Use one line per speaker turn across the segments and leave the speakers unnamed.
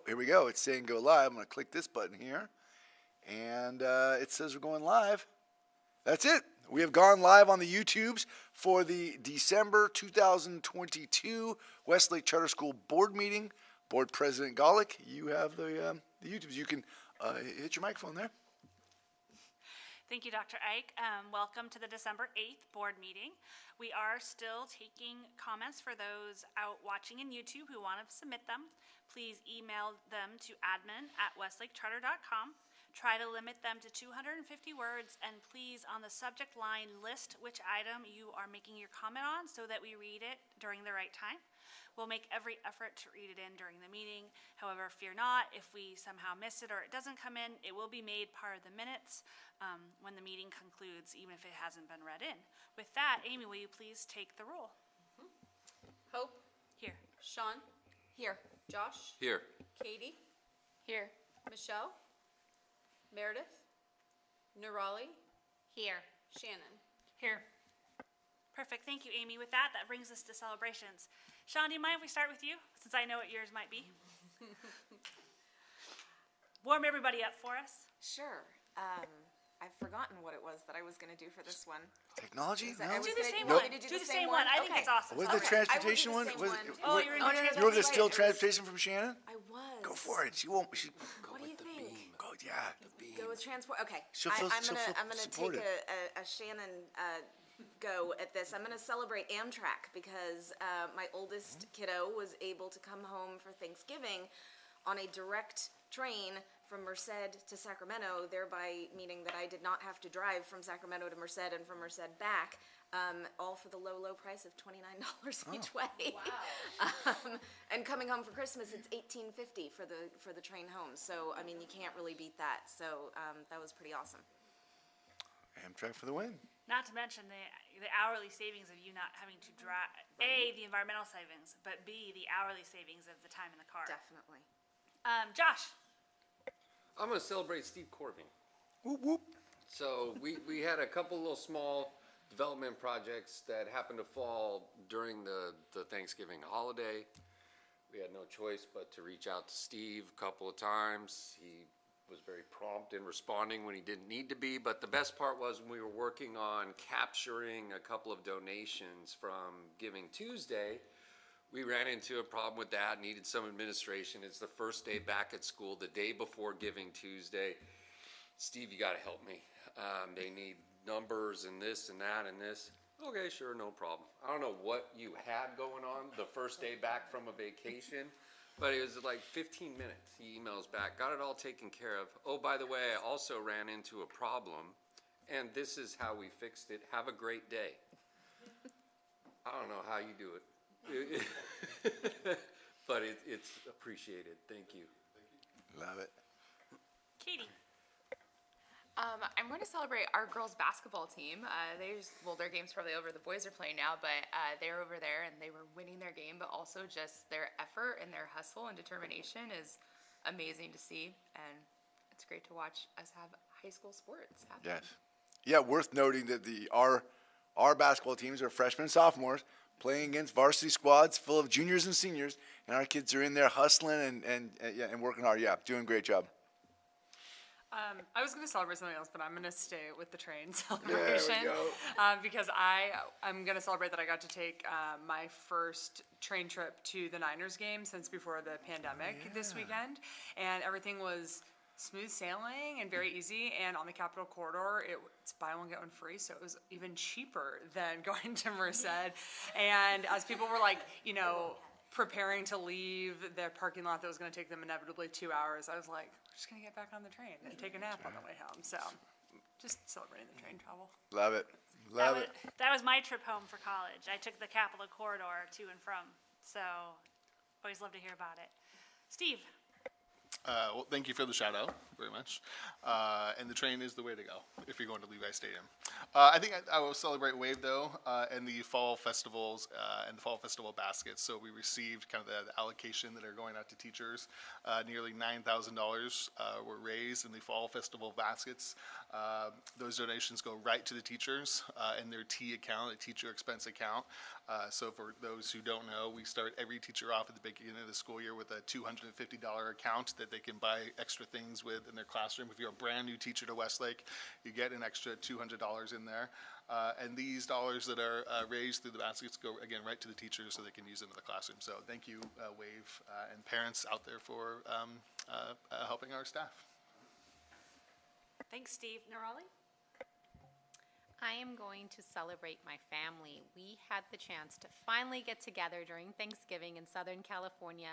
here we go. It's saying go live. I'm going to click this button here. And it says we're going live. That's it. We have gone live on the YouTubes for the December 2022 Westlake Charter School Board meeting. Board President Golick, you have the YouTubes. You can hit your microphone there.
Thank you, Dr. Ike. Welcome to the December 8th board meeting. We are still taking comments for those out watching in YouTube who want to submit them. Please email them to admin@westlakecharter.com. Try to limit them to 250 words, and please, on the subject line, list which item you are making your comment on so that we read it during the right time. We'll make every effort to read it in during the meeting. However, fear not, if we somehow miss it or it doesn't come in, it will be made part of the minutes when the meeting concludes, even if it hasn't been read in. With that, Amy, will you please take the roll?
Hope.
Here.
Sean. Here. Josh.
Here.
Katie.
Here.
Michelle. Meredith. Nurali.
Here.
Shannon.
Here. Perfect. Thank you, Amy. With that, that brings us to celebrations. Sean, do you mind if we start with you, since I know what yours might be? Warm everybody up for us.
Sure. I've forgotten what it was that I was going to do for this one.
Technology? No?
Do the same one. Do the same one. I think it's awesome.
Was the transportation one?
Oh, you're in the transportation.
You were the still transportation from Shannon?
I was.
Go for it. She won't.
What do you think?
Go, yeah.
Go with transport. Okay.
I'm
gonna take a Shannon go at this. I'm gonna celebrate Amtrak because my oldest kiddo was able to come home for Thanksgiving on a direct train from Merced to Sacramento, thereby meaning that I did not have to drive from Sacramento to Merced and from Merced back, all for the low price of $29 each way. Wow. And coming home for Christmas, it's $18.50 for the train home. So I mean, you can't really beat that. So that was pretty awesome.
Amtrak for the win.
Not to mention the hourly savings of you not having to drive, A, the environmental savings, but B, the hourly savings of the time in the car.
Definitely.
Josh.
I'm going to celebrate Steve Corbin.
Whoop, whoop.
So we had a couple little small development projects that happened to fall during the Thanksgiving holiday. We had no choice but to reach out to Steve a couple of times. He was very prompt in responding when he didn't need to be, but the best part was when we were working on capturing a couple of donations from Giving Tuesday, we ran into a problem with that, needed some administration. It's the first day back at school, the day before Giving Tuesday. Steve, you gotta help me. They need numbers and this and that and this. Okay, sure, no problem. I don't know what you had going on the first day back from a vacation, but it was like 15 minutes. He emails back, got it all taken care of. Oh, by the way, I also ran into a problem, and this is how we fixed it. Have a great day. I don't know how you do it. But it's appreciated. Thank you.
Love it.
Katie.
I'm going to celebrate our girls basketball team. Their game's probably over. The boys are playing now, but they're over there and they were winning their game, but also just their effort and their hustle and determination is amazing to see. And it's great to watch us have high school sports happen.
Yes. Yeah, worth noting that our basketball teams are freshmen and sophomores playing against varsity squads full of juniors and seniors, and our kids are in there hustling and working hard. Yeah, doing a great job.
I was going to celebrate something else, but I'm going to stay with the train celebration because I'm going to celebrate that I got to take my first train trip to the Niners game since before the pandemic this weekend, and everything was smooth sailing and very easy, and on the Capitol Corridor it's buy one get one free, so it was even cheaper than going to Merced. And as people were preparing to leave the parking lot that was going to take them inevitably 2 hours, I was like, we're just going to get back on the train and take a nap on the way home. So just celebrating the train travel.
Love it.
That was my trip home for college. I took the Capitol Corridor to and from, so always love to hear about it. Steve.
Well, thank you for the shout out very much. And the train is the way to go if you're going to Levi Stadium. I think I will celebrate WAVE though, and the fall festivals and the fall festival baskets. So we received kind of the allocation that are going out to teachers. Nearly $9,000 were raised in the fall festival baskets. Those donations go right to the teachers in their T account, a teacher expense account. So for those who don't know, we start every teacher off at the beginning of the school year with a $250 account that they can buy extra things with in their classroom. If you're a brand new teacher to Westlake, you get an extra $200 in there. And these dollars that are raised through the baskets go, again, right to the teachers so they can use them in the classroom. So thank you, WAVE, and parents out there for helping our staff.
Thanks, Steve. Nerali?
I am going to celebrate my family. We had the chance to finally get together during Thanksgiving in Southern California.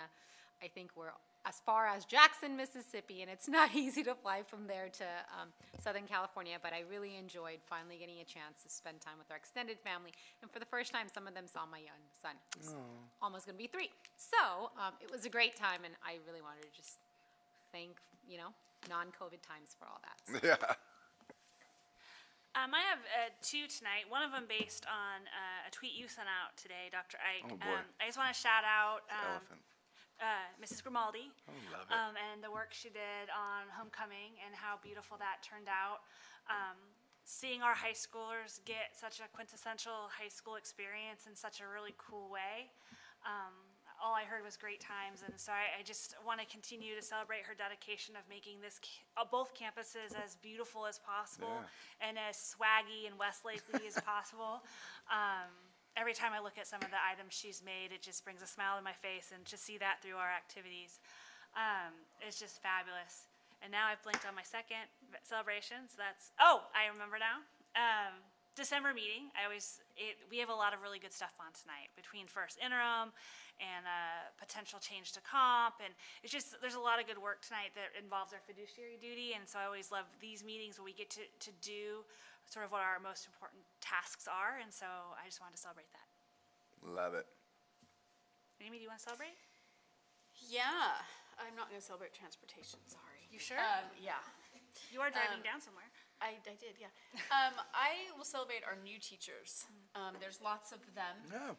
I think we're as far as Jackson, Mississippi, and it's not easy to fly from there to Southern California, but I really enjoyed finally getting a chance to spend time with our extended family. And for the first time, some of them saw my young son, who's almost going to be 3. So it was a great time, and I really wanted to just thank, non-COVID times for all that. So.
Yeah.
I have 2 tonight. One of them based on a tweet you sent out today, Dr. Ike.
Oh, boy.
I just want to shout out
Elephant.
Mrs. Grimaldi
love it.
and the work she did on homecoming and how beautiful that turned out. Seeing our high schoolers get such a quintessential high school experience in such a really cool way. All I heard was great times, and so I just want to continue to celebrate her dedication of making both campuses as beautiful as possible and as swaggy and Westlakely as possible. Every time I look at some of the items she's made, it just brings a smile to my face, and to see that through our activities is just fabulous. And now I've blinked on my second celebration, so I remember now. December meeting, we have a lot of really good stuff on tonight between first interim and potential change to comp, and there's a lot of good work tonight that involves our fiduciary duty, and so I always love these meetings where we get to do sort of what our most important tasks are, and so I just wanted to celebrate that.
Love it.
Amy, do you want to celebrate?
Yeah, I'm not going to celebrate transportation, sorry.
You sure?
Yeah.
You are driving down somewhere.
I did, yeah. I will celebrate our new teachers. There's lots of them.
Yeah.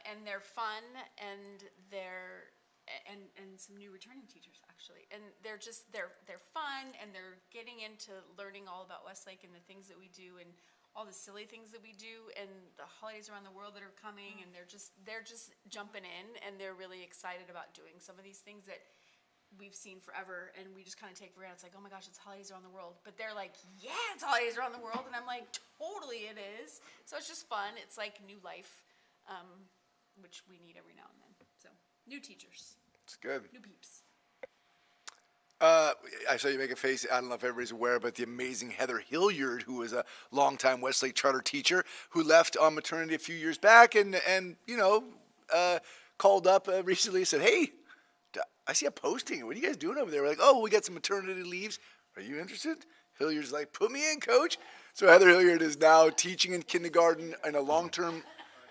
And they're fun, and and some new returning teachers, actually. And they're fun, and they're getting into learning all about Westlake and the things that we do and all the silly things that we do and the holidays around the world that are coming, and they're just jumping in, and they're really excited about doing some of these things that we've seen forever, and we just kind of take for granted. It's like, oh my gosh, it's holidays around the world. But they're like, yeah, it's holidays around the world. And I'm like, totally it is. So it's just fun. It's like new life, which we need every now and then. So new teachers.
It's good.
New peeps.
I saw you make a face. I don't know if everybody's aware, but the amazing Heather Hilliard, who was a longtime Westlake charter teacher, who left on maternity a few years back, and called up recently and said, hey, I see a posting. What are you guys doing over there? We're like, we got some maternity leaves. Are you interested? Hilliard's like, put me in, coach. So Heather Hilliard is now teaching in kindergarten in a long-term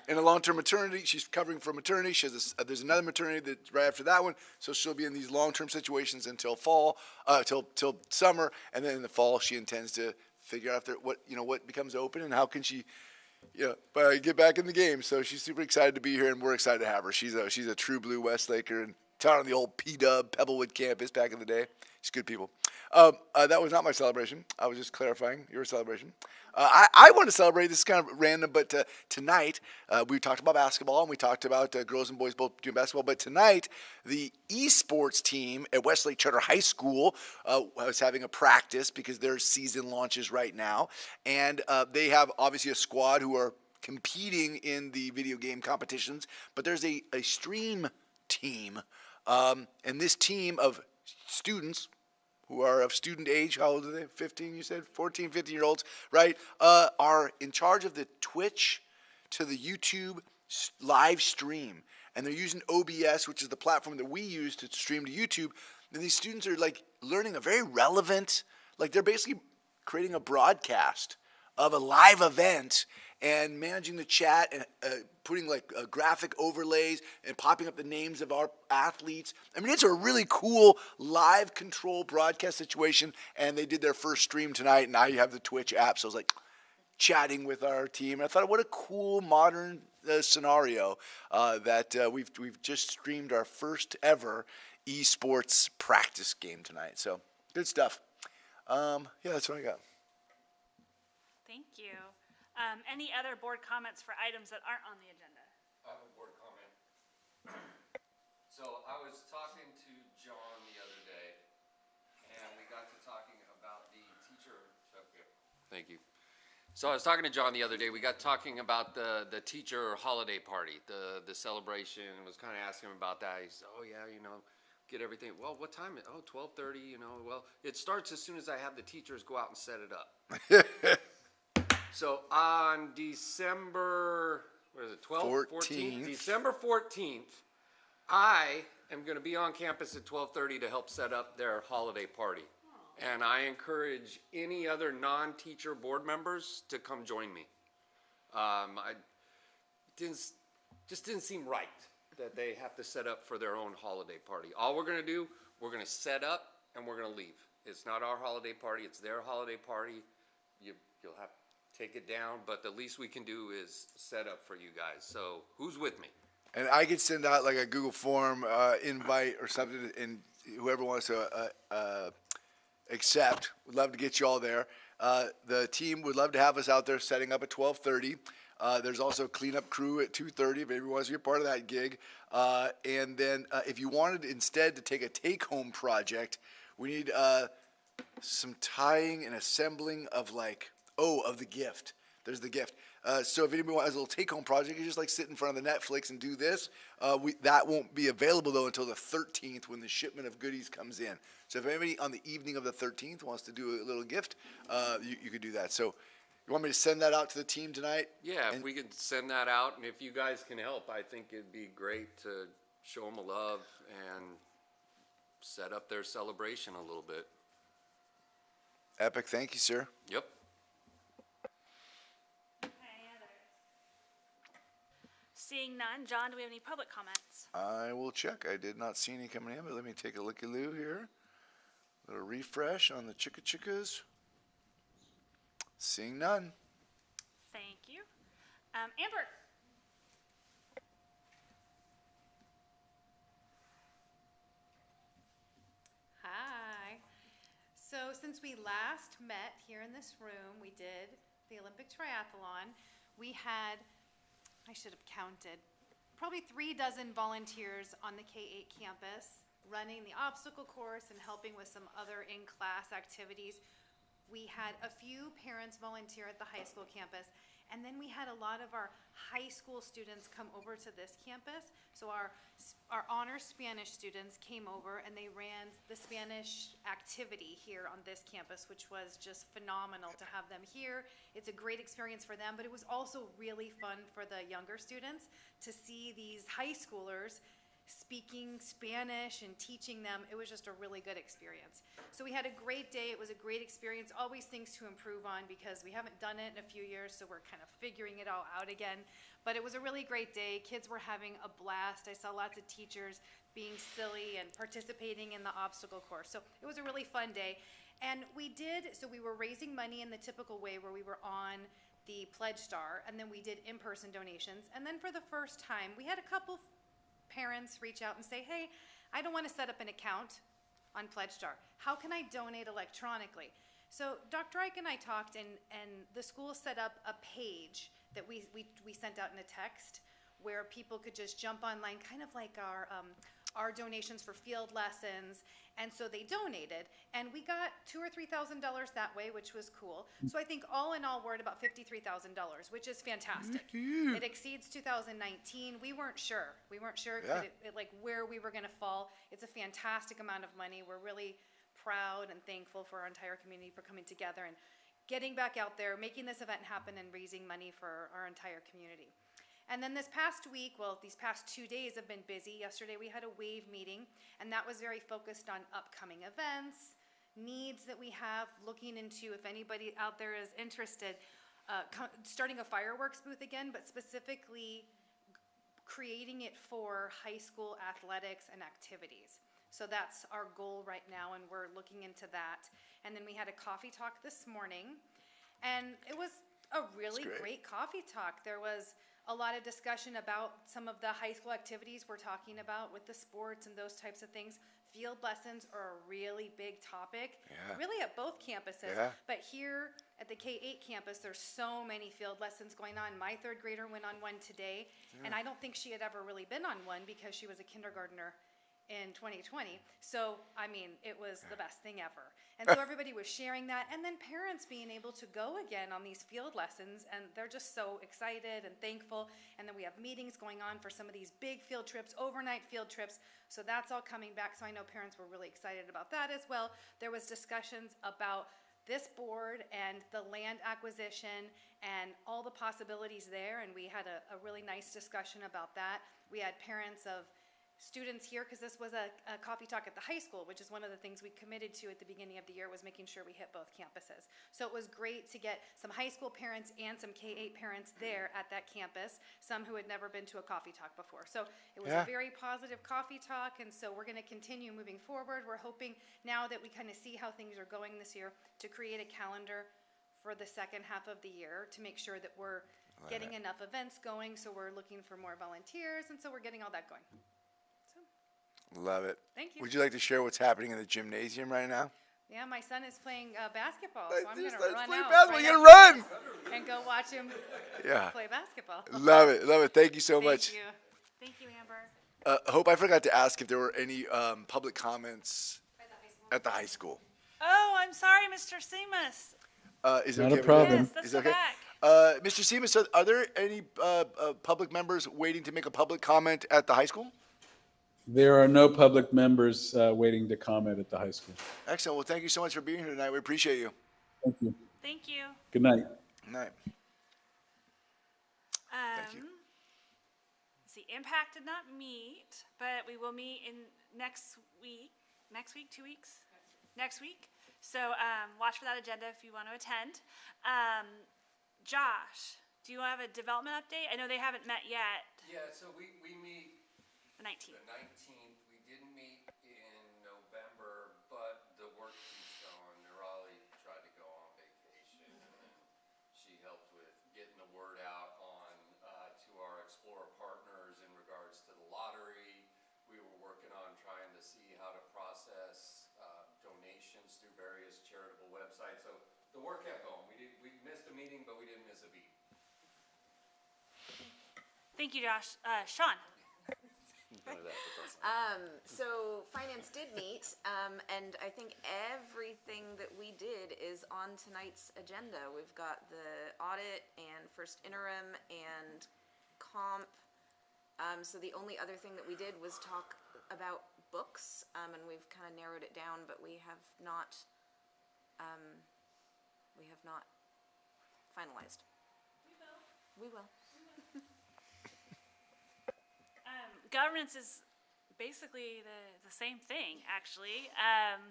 maternity. She's covering for maternity. There's another maternity that's right after that one. So she'll be in these long-term situations until fall, till summer, and then in the fall she intends to figure out what becomes open and how can she get back in the game. So she's super excited to be here, and we're excited to have her. She's a true blue Westlaker and taught on the old P-Dub Pebblewood campus back in the day. She's good people. That was not my celebration. I was just clarifying your celebration. I want to celebrate. This is kind of random, but tonight we talked about basketball, and we talked about girls and boys both doing basketball. But tonight, the esports team at Westlake Charter High School was having a practice because their season launches right now. And they have obviously a squad who are competing in the video game competitions. But there's a stream team. And this team of students who are of student age, how old are they? 15, you said? 14, 15-year-olds, right? Are in charge of the Twitch to the YouTube live stream. And they're using OBS, which is the platform that we use to stream to YouTube. And these students are like learning a very relevant, they're basically creating a broadcast of a live event and managing the chat and putting graphic overlays and popping up the names of our athletes. I mean, it's a really cool live control broadcast situation, and they did their first stream tonight, and now you have the Twitch app. So I was chatting with our team. And I thought, what a cool modern scenario that we've just streamed our first ever esports practice game tonight. So good stuff. That's what I got.
Thank you. Any other board comments for items that aren't on the agenda?
So I was talking to John the other day, and we got to talking about the teacher. Okay. Thank you. So I was talking to John the other day. We got talking about the teacher holiday party, the celebration. Was kind of asking him about that. He said, "Oh yeah, get everything. Well, what time? 12:30. Well, it starts as soon as I have the teachers go out and set it up." So on December, what is it? 12th, 14th. December 14th. I am going to be on campus at 12:30 to help set up their holiday party. And I encourage any other non-teacher board members to come join me. Just didn't seem right that they have to set up for their own holiday party. All we're going to do, we're going to set up and we're going to leave. It's not our holiday party, it's their holiday party. You'll have to take it down, but the least we can do is set up for you guys. So who's with me?
And I could send out like a Google form invite or something, and whoever wants to accept, would love to get you all there. The team would love to have us out there setting up at 12:30. There's also a cleanup crew at 2:30 if anyone wants to be a part of that gig. And then if you wanted instead to take a take-home project, we need some tying and assembling of of the gift. There's the gift. So if anybody has a little take-home project, you just sit in front of the Netflix and do this. That won't be available, though, until the 13th when the shipment of goodies comes in. So if anybody on the evening of the 13th wants to do a little gift, you could do that. So you want me to send that out to the team tonight?
Yeah, if we could send that out, and if you guys can help, I think it'd be great to show them a love and set up their celebration a little bit.
Epic. Thank you, sir.
Yep.
Seeing none, John, do we have any public comments?
I will check. I did not see any coming in, but let me take a looky-loo here. A little refresh on the chickas. Seeing none.
Thank you. Amber.
Hi. So since we last met here in this room, we did the Olympic triathlon. We had, I should have counted, probably 36 volunteers on the K-8 campus running the obstacle course and helping with some other in-class activities. We had a few parents volunteer at the high school campus, and then we had a lot of our high school students come over to this campus. So our honor Spanish students came over and they ran the Spanish activity here on this campus, which was just phenomenal to have them here. It's a great experience for them, but it was also really fun for the younger students to see these high schoolers speaking Spanish and teaching them. It was just a really good experience. So we had a great day. It was a great experience. Always things to improve on because we haven't done it in a few years, so we're kind of figuring it all out again. But it was a really great day. Kids were having a blast. I saw lots of teachers being silly and participating in the obstacle course. So it was a really fun day. And we were raising money in the typical way where we were on the Pledge Star, and then we did in-person donations. And then for the first time, we had a couple parents reach out and say, hey, I don't want to set up an account on Pledge Star. How can I donate electronically? So Dr. Ike and I talked, and the school set up a page that we sent out in a text where people could just jump online, kind of like our donations for field lessons. And so they donated, and we got $2,000 or $3,000 that way, which was cool. So I think all in all, we're at about $53,000, which is fantastic. It exceeds 2019. We weren't sure. Where we were going to fall. It's a fantastic amount of money. We're really proud and thankful for our entire community for coming together and getting back out there, making this event happen, and raising money for our entire community. And then this past week, these past 2 days have been busy. Yesterday we had a WAVE meeting, and that was very focused on upcoming events, needs that we have, looking into if anybody out there is interested, starting a fireworks booth again, but specifically creating it for high school athletics and activities. So that's our goal right now, and we're looking into that. And then we had a coffee talk this morning, and it was a really great coffee talk. There was a lot of discussion about some of the high school activities we're talking about with the sports and those types of things.
field lessons are a really big topic,
Yeah.
really at both campuses.
Yeah.
But here at the K-8 campus, there's so many field lessons going on. My third grader went on one today, and I don't think she had ever really been on one because she was a kindergartner in 2020. So, I mean, it was the best thing ever. And so everybody was sharing that, and then parents being able to go again on these field lessons, and they're just so excited and thankful. And then we have meetings going on for some of these big field trips, overnight field trips. So that's all coming back. So I know parents were really excited about that as well. There was discussions about this board and the land acquisition and all the possibilities there, and we had a really nice discussion about that. We had parents of students here, because this was a coffee talk at the high school, which is one of the things we committed to at the beginning of the year, was making sure we hit both campuses. So it was great to get some high school parents and some K-8 parents there at that campus, some who had never been to a coffee talk before. So it was
Yeah.
a very positive coffee talk, and so we're going to continue moving forward. We're hoping, now that we kind of see how things are going this year, to create a calendar for the second half of the year to make sure that we're getting enough events going. So we're looking for more volunteers, and so we're getting all that going.
Love it.
Thank you.
Would you like to share what's happening in the gymnasium right now?
Yeah, my son is playing basketball, so I'm going to
Let's
run
play
out
basketball.
right
You gotta
after
run.
this and go watch him
Yeah.
play basketball.
Love it. Love it. Thank you so much.
Thank you.
Thank you, Amber.
Hope, I forgot to ask if there were any public comments at the high school.
Oh, I'm sorry, Mr. Seamus.
Is it
Not a
okay with you?
problem.
Yes, let's
Is it
go
okay?
back.
Mr. Seamus, are there any public members waiting to make a public comment at the high school?
There are no public members waiting to comment at the high school.
Excellent. Well, thank you so much for being here tonight. We appreciate you.
Thank you.
Thank you.
Good night.
Good night. Thank you.
See, Impact did not meet, but we will meet in next week. Next week, 2 weeks? Next week. So watch for that agenda if you want to attend. Josh, do you have a development update? I know they haven't met yet.
Yeah, so we meet
The 19th.
the 19th. We didn't meet in November, but the work keeps going. Nirali tried to go on vacation, and she helped with getting the word out on to our Explorer partners in regards to the lottery. We were working on trying to see how to process donations through various charitable websites. So the work kept going. We missed a meeting, but we didn't miss a beat.
Thank you, Josh. Sean.
So finance did meet, and I think everything that we did is on tonight's agenda. We've got the audit and first interim and comp. So the only other thing that we did was talk about books, and we've kind of narrowed it down, but we have not finalized. We will.
Governance is basically the same thing, actually.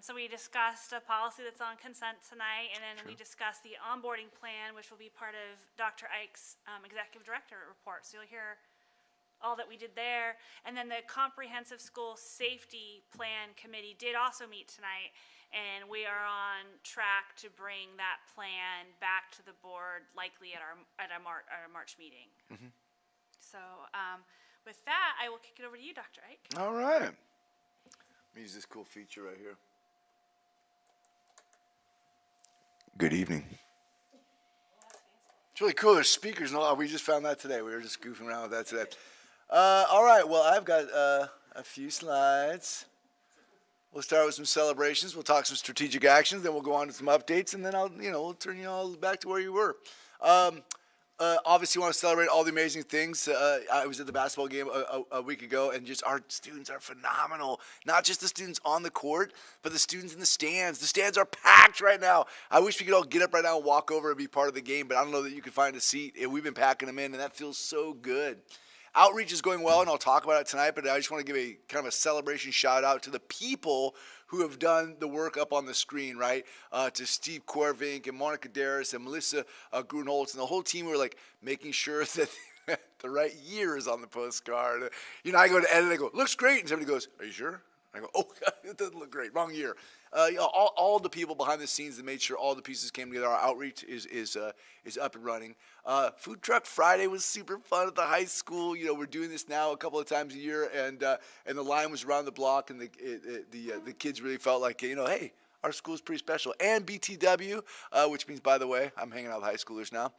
So we discussed a policy that's on consent tonight, and then we discussed the onboarding plan, which will be part of Dr. Ike's executive director report. So you'll hear all that we did there. And then the Comprehensive School Safety Plan Committee did also meet tonight, and we are on track to bring that plan back to the board, likely at our March meeting. So with that, I will kick it over to you, Dr. Ike.
All right. Let me use this cool feature right here. Good evening. It's really cool. There's speakers and all. We just found that today. We were just goofing around with that today. All right. Well, I've got a few slides. We'll start with some celebrations. We'll talk some strategic actions. Then we'll go on to some updates, and then we'll turn you all back to where you were. Obviously, want to celebrate all the amazing things. I was at the basketball game a week ago, and just our students are phenomenal. Not just the students on the court, but the students in the stands. The stands are packed right now. I wish we could all get up right now and walk over and be part of the game, but I don't know that you could find a seat. We've been packing them in, and that feels so good. Outreach is going well, and I'll talk about it tonight, but I just want to give a kind of a celebration shout out to the people who have done the work up on the screen, right? To Steve Korvink and Monica Darris and Melissa Grunholz and the whole team who are like making sure that the right year is on the postcard. I go to edit and I go, looks great. And somebody goes, are you sure? I go, oh, it doesn't look great. Wrong year. All the people behind the scenes that made sure all the pieces came together. Our outreach is up and running. Food Truck Friday was super fun at the high school. We're doing this now a couple of times a year, and the line was around the block, and the kids really felt like, hey, our school is pretty special. And BTW, which means, by the way, I'm hanging out with high schoolers now.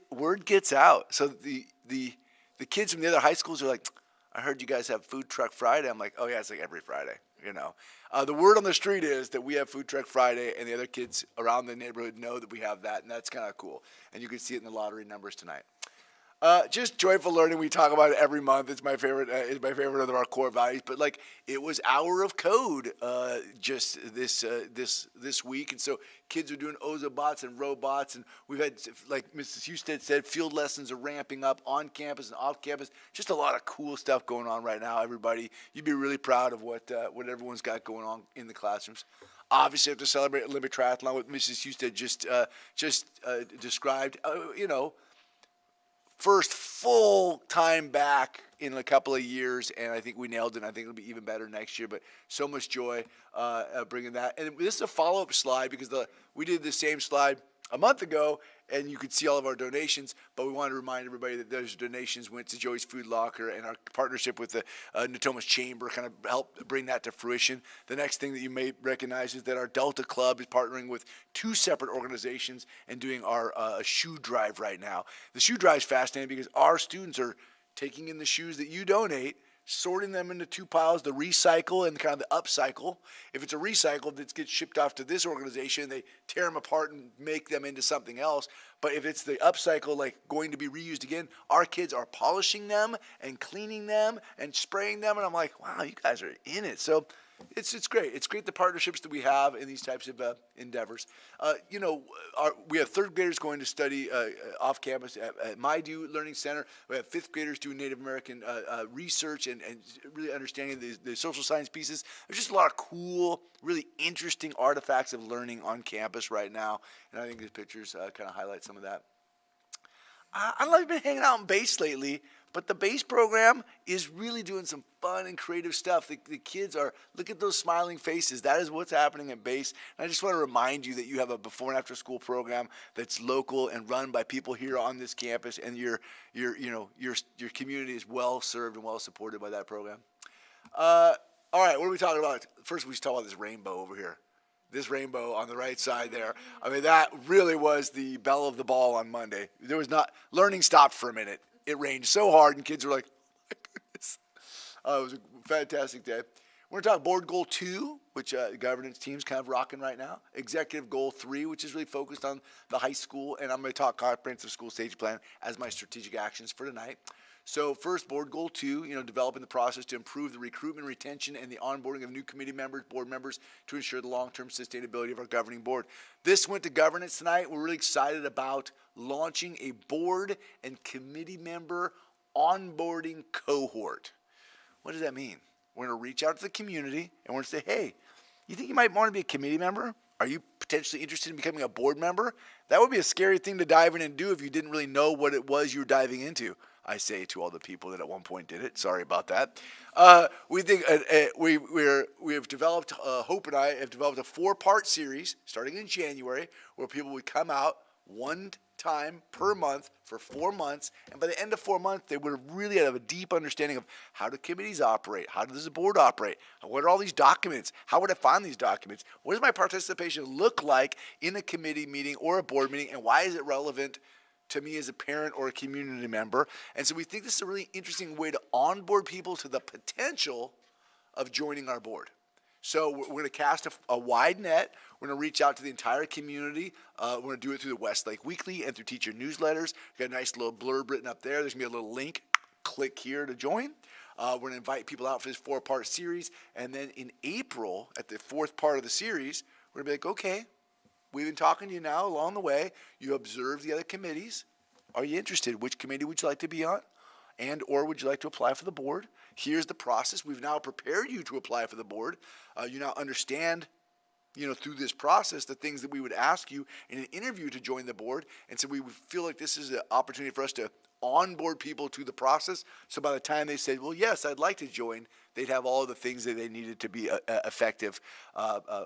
Word gets out. So the kids from the other high schools are like, I heard you guys have Food Truck Friday. I'm like, oh yeah, it's like every Friday, The word on the street is that we have Food Truck Friday, and the other kids around the neighborhood know that we have that, and that's kind of cool. And you can see it in the lottery numbers tonight. Just joyful learning. We talk about it every month. It's my favorite. It's my favorite of our core values. But it was Hour of Code just this week, and so kids are doing Ozobots and robots, and we've had, like Mrs. Houston said, field lessons are ramping up on campus and off campus. Just a lot of cool stuff going on right now. Everybody, you'd be really proud of what everyone's got going on in the classrooms. Obviously, have to celebrate Olympic triathlon, what Mrs. Houston just described. First full time back in a couple of years, and I think we nailed it. And I think it'll be even better next year. But so much joy bringing that. And this is a follow-up slide because we did the same slide a month ago, and you could see all of our donations. But we wanted to remind everybody that those donations went to Joey's Food Locker, and our partnership with the Natomas Chamber kind of helped bring that to fruition. The next thing that you may recognize is that our Delta Club is partnering with 2 separate organizations and doing our shoe drive right now. The shoe drive is fascinating because our students are taking in the shoes that you donate, sorting them into 2 piles, the recycle and kind of the upcycle. If it's a recycle, that gets shipped off to this organization, they tear them apart and make them into something else. But if it's the upcycle, like going to be reused again, our kids are polishing them and cleaning them and spraying them. And I'm like, wow, you guys are in it. So it's great. It's great the partnerships that we have in these types of endeavors. We have 3rd graders going to study off campus at My Do Learning Center. We have 5th graders doing Native American research and really understanding the social science pieces. There's just a lot of cool, really interesting artifacts of learning on campus right now. And I think these pictures kind of highlight some of that. I don't know if you've been hanging out in base lately, but the base program is really doing some fun and creative stuff. The kids are, look at those smiling faces. That is what's happening at base. And I just want to remind you that you have a before and after school program that's local and run by people here on this campus, and your community is well served and well supported by that program. All right, what are we talking about? First, we should talk about this rainbow over here. This rainbow on the right side there. I mean, that really was the belle of the ball on Monday. Learning stopped for a minute. It rained so hard, and kids were like, oh my goodness. It was a fantastic day. We're going to talk board goal 2, which the governance team's kind of rocking right now. Executive goal 3, which is really focused on the high school. And I'm going to talk comprehensive school safety plan as my strategic actions for tonight. So first, board goal 2, developing the process to improve the recruitment, retention, and the onboarding of new committee members, board members, to ensure the long-term sustainability of our governing board. This went to governance tonight. We're really excited about launching a board and committee member onboarding cohort. What does that mean? We're going to reach out to the community, and we're going to say, hey, you think you might want to be a committee member? Are you potentially interested in becoming a board member? That would be a scary thing to dive in and do if you didn't really know what it was you were diving into. I say to all the people that at one point did it. Sorry about that. We think we have developed, Hope and I have developed a 4-part series starting in January where people would come out one time per month for 4 months, and by the end of 4 months, they would really have a deep understanding of how do committees operate, how does the board operate, what are all these documents, how would I find these documents, what does my participation look like in a committee meeting or a board meeting, and why is it relevant to me as a parent or a community member. And so we think this is a really interesting way to onboard people to the potential of joining our board. So we're going to cast a wide net. We're going to reach out to the entire community. We're going to do it through the Westlake Weekly and through teacher newsletters. We've got a nice little blurb written up there. There's going to be a little link. Click here to join. We're going to invite people out for this 4-part series. And then in April, at the 4th part of the series, we're going to be like, okay, we've been talking to you now along the way. You observe the other committees. Are you interested? Which committee would you like to be on? And or would you like to apply for the board? Here's the process. We've now prepared you to apply for the board. You now understand, through this process, the things that we would ask you in an interview to join the board. And so we would feel like this is an opportunity for us to onboard people to the process. So by the time they said, well, yes, I'd like to join, they'd have all of the things that they needed to be effective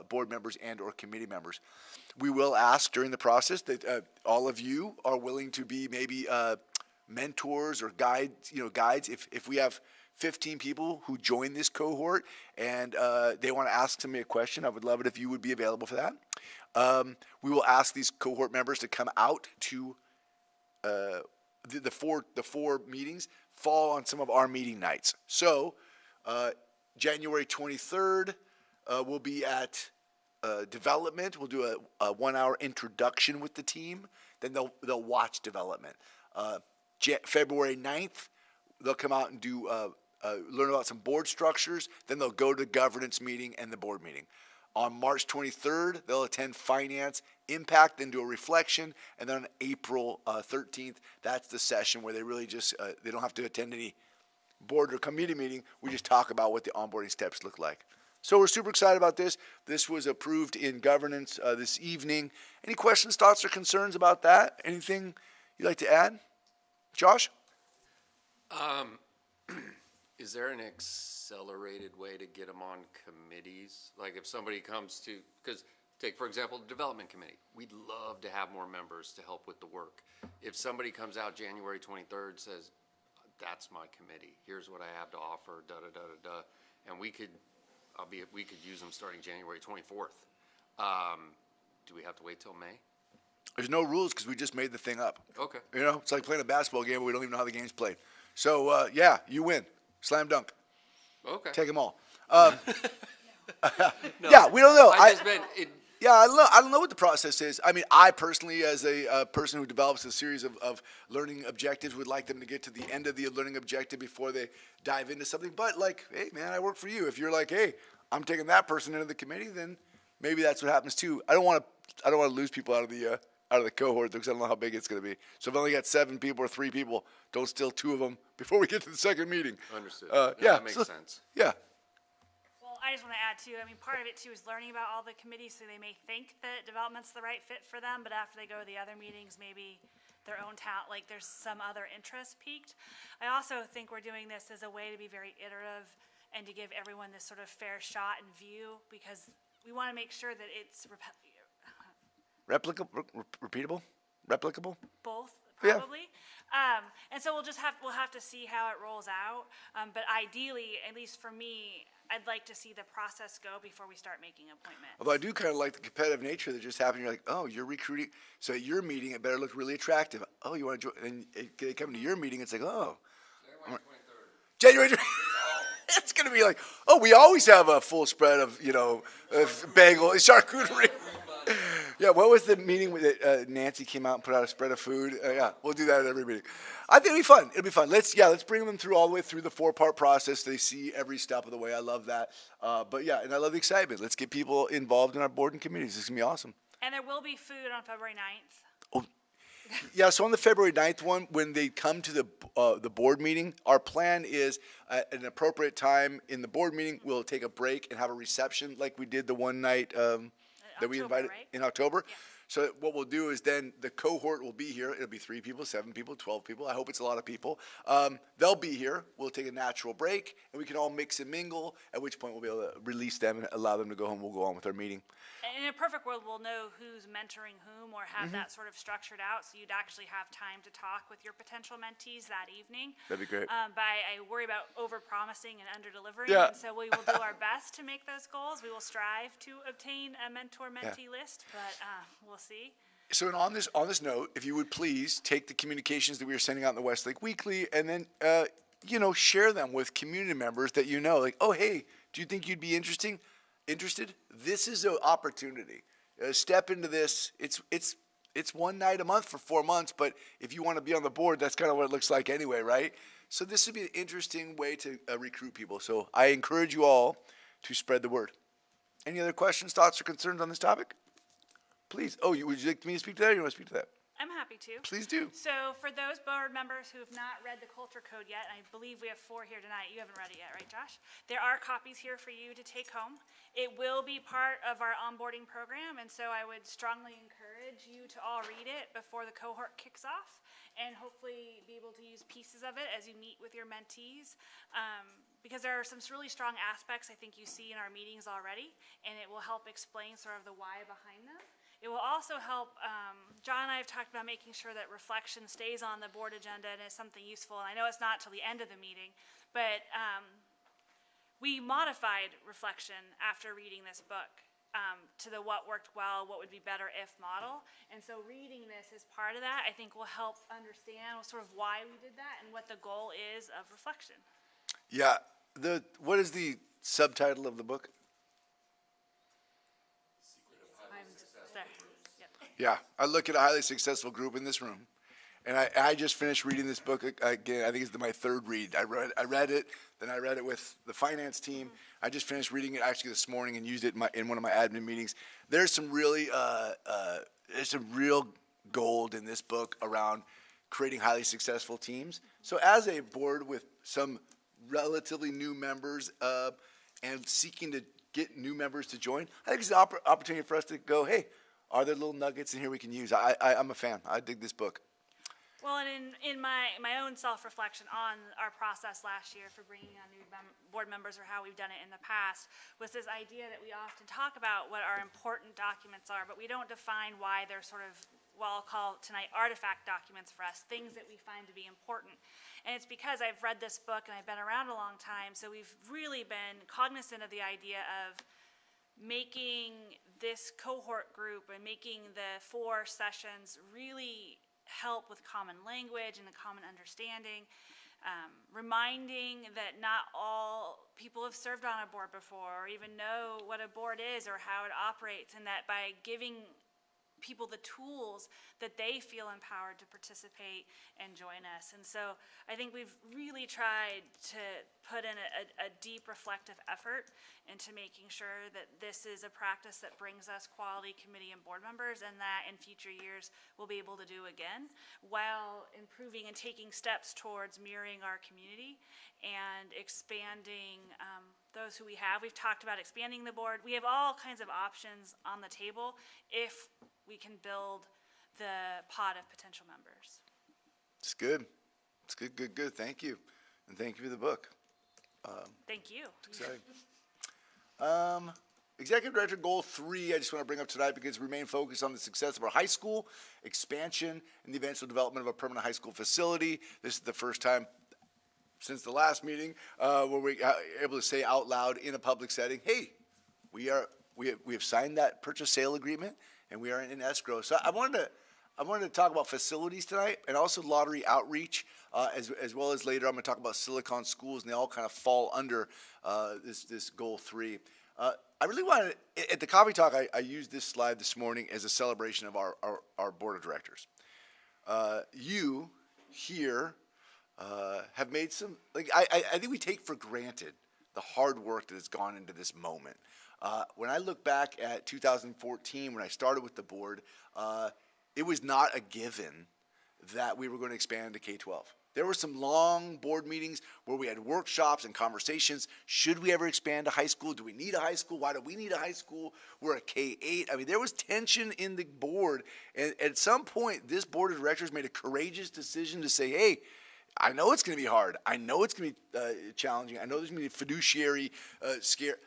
board members and or committee members. We will ask during the process that all of you are willing to be maybe mentors or guides. If we have 15 people who join this cohort and they want to ask somebody a question, I would love it if you would be available for that. We will ask these cohort members to come out to the four meetings fall on some of our meeting nights. So January 23rd, we'll be at development. We'll do a 1 hour introduction with the team. Then they'll watch development. February 9th, they'll come out and do learn about some board structures. Then they'll go to the governance meeting and the board meeting. On March 23rd, they'll attend finance impact, then do a reflection, and then on April 13th, that's the session where they really just they don't have to attend any board or committee meeting. We just talk about what the onboarding steps look like. So we're super excited about this. This was approved in governance this evening. Any questions, thoughts, or concerns about that? Anything you'd like to add? Josh?
Is there an accelerated way to get them on committees? Like if somebody comes to, because take, for example, the development committee. We'd love to have more members to help with the work. If somebody comes out January 23rd, says, that's my committee, here's what I have to offer, da-da-da-da-da, and we could use them starting January 24th. Do we have to wait till May?
There's no rules because we just made the thing up.
Okay.
It's like playing a basketball game, but we don't even know how the game's played. So, yeah, you win. Slam dunk.
Okay.
Take them all. Yeah, we don't know. I don't know what the process is. I mean, I personally, as a person who develops a series of learning objectives, would like them to get to the end of the learning objective before they dive into something. But like, hey, man, I work for you. If you're like, hey, I'm taking that person into the committee, then maybe that's what happens too. I don't want to lose people out of the cohort because I don't know how big it's going to be. So if I only got 7 people or 3 people, don't steal 2 of them before we get to the second meeting.
Understood.
Yeah,
that makes sense.
Yeah.
Well, I just want to add too, I mean, part of it too is learning about all the committees, so they may think that development's the right fit for them, but after they go to the other meetings, maybe their own town, like there's some other interest peaked. I also think we're doing this as a way to be very iterative and to give everyone this sort of fair shot and view, because we want to make sure that it's
Repeatable? Replicable?
both,
Yeah.
probably. And so we'll have to see how it rolls out. But ideally, at least for me, I'd like to see the process go before we start making appointments.
Although I do kind of like the competitive nature that just happened. You're like, oh, you're recruiting. So at your meeting, it better look really attractive. Oh, you want to join? And they come to your meeting, it's like, oh. January 23rd. It's going to be like, oh, we always have a full spread of, bagel, charcuterie. Yeah, what was the meeting that Nancy came out and put out a spread of food? Yeah, we'll do that at every meeting. I think it'll be fun. It'll be fun. Let's bring them through all the way through the 4-part process. They see every step of the way. I love that. But yeah, and I love the excitement. Let's get people involved in our board and committees. It's going to be awesome.
And there will be food on February 9th.
Oh, yeah, so on the February 9th one, when they come to the board meeting, our plan is at an appropriate time in the board meeting, we'll take a break and have a reception like we did the one night that we invited
right?
in October.
Yeah.
So what we'll do is then the cohort will be here. It'll be 3 people, 7 people, 12 people. I hope it's a lot of people. They'll be here. We'll take a natural break, and we can all mix and mingle, at which point we'll be able to release them and allow them to go home. We'll go on with our meeting.
And in a perfect world, we'll know who's mentoring whom or have that sort of structured out, so you'd actually have time to talk with your potential mentees that evening.
That'd be great.
But I worry about over-promising and under-delivering,
Yeah.
and so we will do our best to make those goals. We will strive to obtain a mentor-mentee list, but we'll see.
So on this note, if you would please take the communications that we are sending out in the Westlake Weekly and then, share them with community members that you know. Like, oh, hey, do you think you'd be interested? This is an opportunity. Step into this. It's one night a month for 4 months, but if you want to be on the board, that's kind of what it looks like anyway, right? So this would be an interesting way to recruit people. So I encourage you all to spread the word. Any other questions, thoughts, or concerns on this topic? Please. Oh, would you like me to speak to that, or you want to speak to that?
I'm happy to.
Please do.
So for those board members who have not read the culture code yet, and I believe we have 4 here tonight, you haven't read it yet, right, Josh? There are copies here for you to take home. It will be part of our onboarding program, and so I would strongly encourage you to all read it before the cohort kicks off, and hopefully be able to use pieces of it as you meet with your mentees. because there are some really strong aspects I think you see in our meetings already, and it will help explain sort of the why behind them. It will also help, John and I have talked about making sure that reflection stays on the board agenda and is something useful. And I know it's not till the end of the meeting, but we modified reflection after reading this book to the what worked well, what would be better if model. And so reading this as part of that, I think will help understand sort of why we did that and what the goal is of reflection.
Yeah. What is the subtitle of the book? Yeah, I look at a highly successful group in this room, and I just finished reading this book again. I think it's my third read. I read it, then I read it with the finance team. I just finished reading it actually this morning and used it in one of my admin meetings. There's some really there's some real gold in this book around creating highly successful teams. So as a board with some relatively new members and seeking to get new members to join, I think it's an opportunity for us to go, hey, are there little nuggets in here we can use? I'm a fan. I dig this book.
Well, and in my own self-reflection on our process last year for bringing on new board members, or how we've done it in the past, was this idea that we often talk about what our important documents are, but we don't define why they're sort of, well, I'll call tonight artifact documents for us, things that we find to be important. And it's because I've read this book and I've been around a long time, so we've really been cognizant of the idea of making this cohort group and making the 4 sessions really help with common language and a common understanding, reminding that not all people have served on a board before or even know what a board is or how it operates, and that by giving people the tools that they feel empowered to participate and join us. And so I think we've really tried to put in a deep reflective effort into making sure that this is a practice that brings us quality committee and board members, and that in future years we'll be able to do again, while improving and taking steps towards mirroring our community and expanding those who we have. We've talked about expanding the board. We have all kinds of options on the table if we can build the pot of potential members.
It's good. It's good, good, good. Thank you. And thank you for the book.
Thank you.
It's exciting. Executive Director Goal 3, I just want to bring up tonight because we remain focused on the success of our high school, expansion, and the eventual development of a permanent high school facility. This is the first time since the last meeting where we are able to say out loud in a public setting, hey, we have signed that purchase sale agreement and we are in escrow. So I wanted to talk about facilities tonight and also lottery outreach, as well as later I'm going to talk about Silicon schools, and they all kind of fall under this goal 3. I really wanted, at the coffee talk, I used this slide this morning as a celebration of our board of directors. You here have made some, I think we take for granted the hard work that has gone into this moment. When I look back at 2014, when I started with the board, it was not a given that we were going to expand to K-12. There were some long board meetings where we had workshops and conversations. Should we ever expand to high school? Do we need a high school? Why do we need a high school? We're a K-8. I mean, there was tension in the board. And at some point, this board of directors made a courageous decision to say, hey, I know it's going to be hard. I know it's going to be challenging. I know there's going to be a fiduciary scare.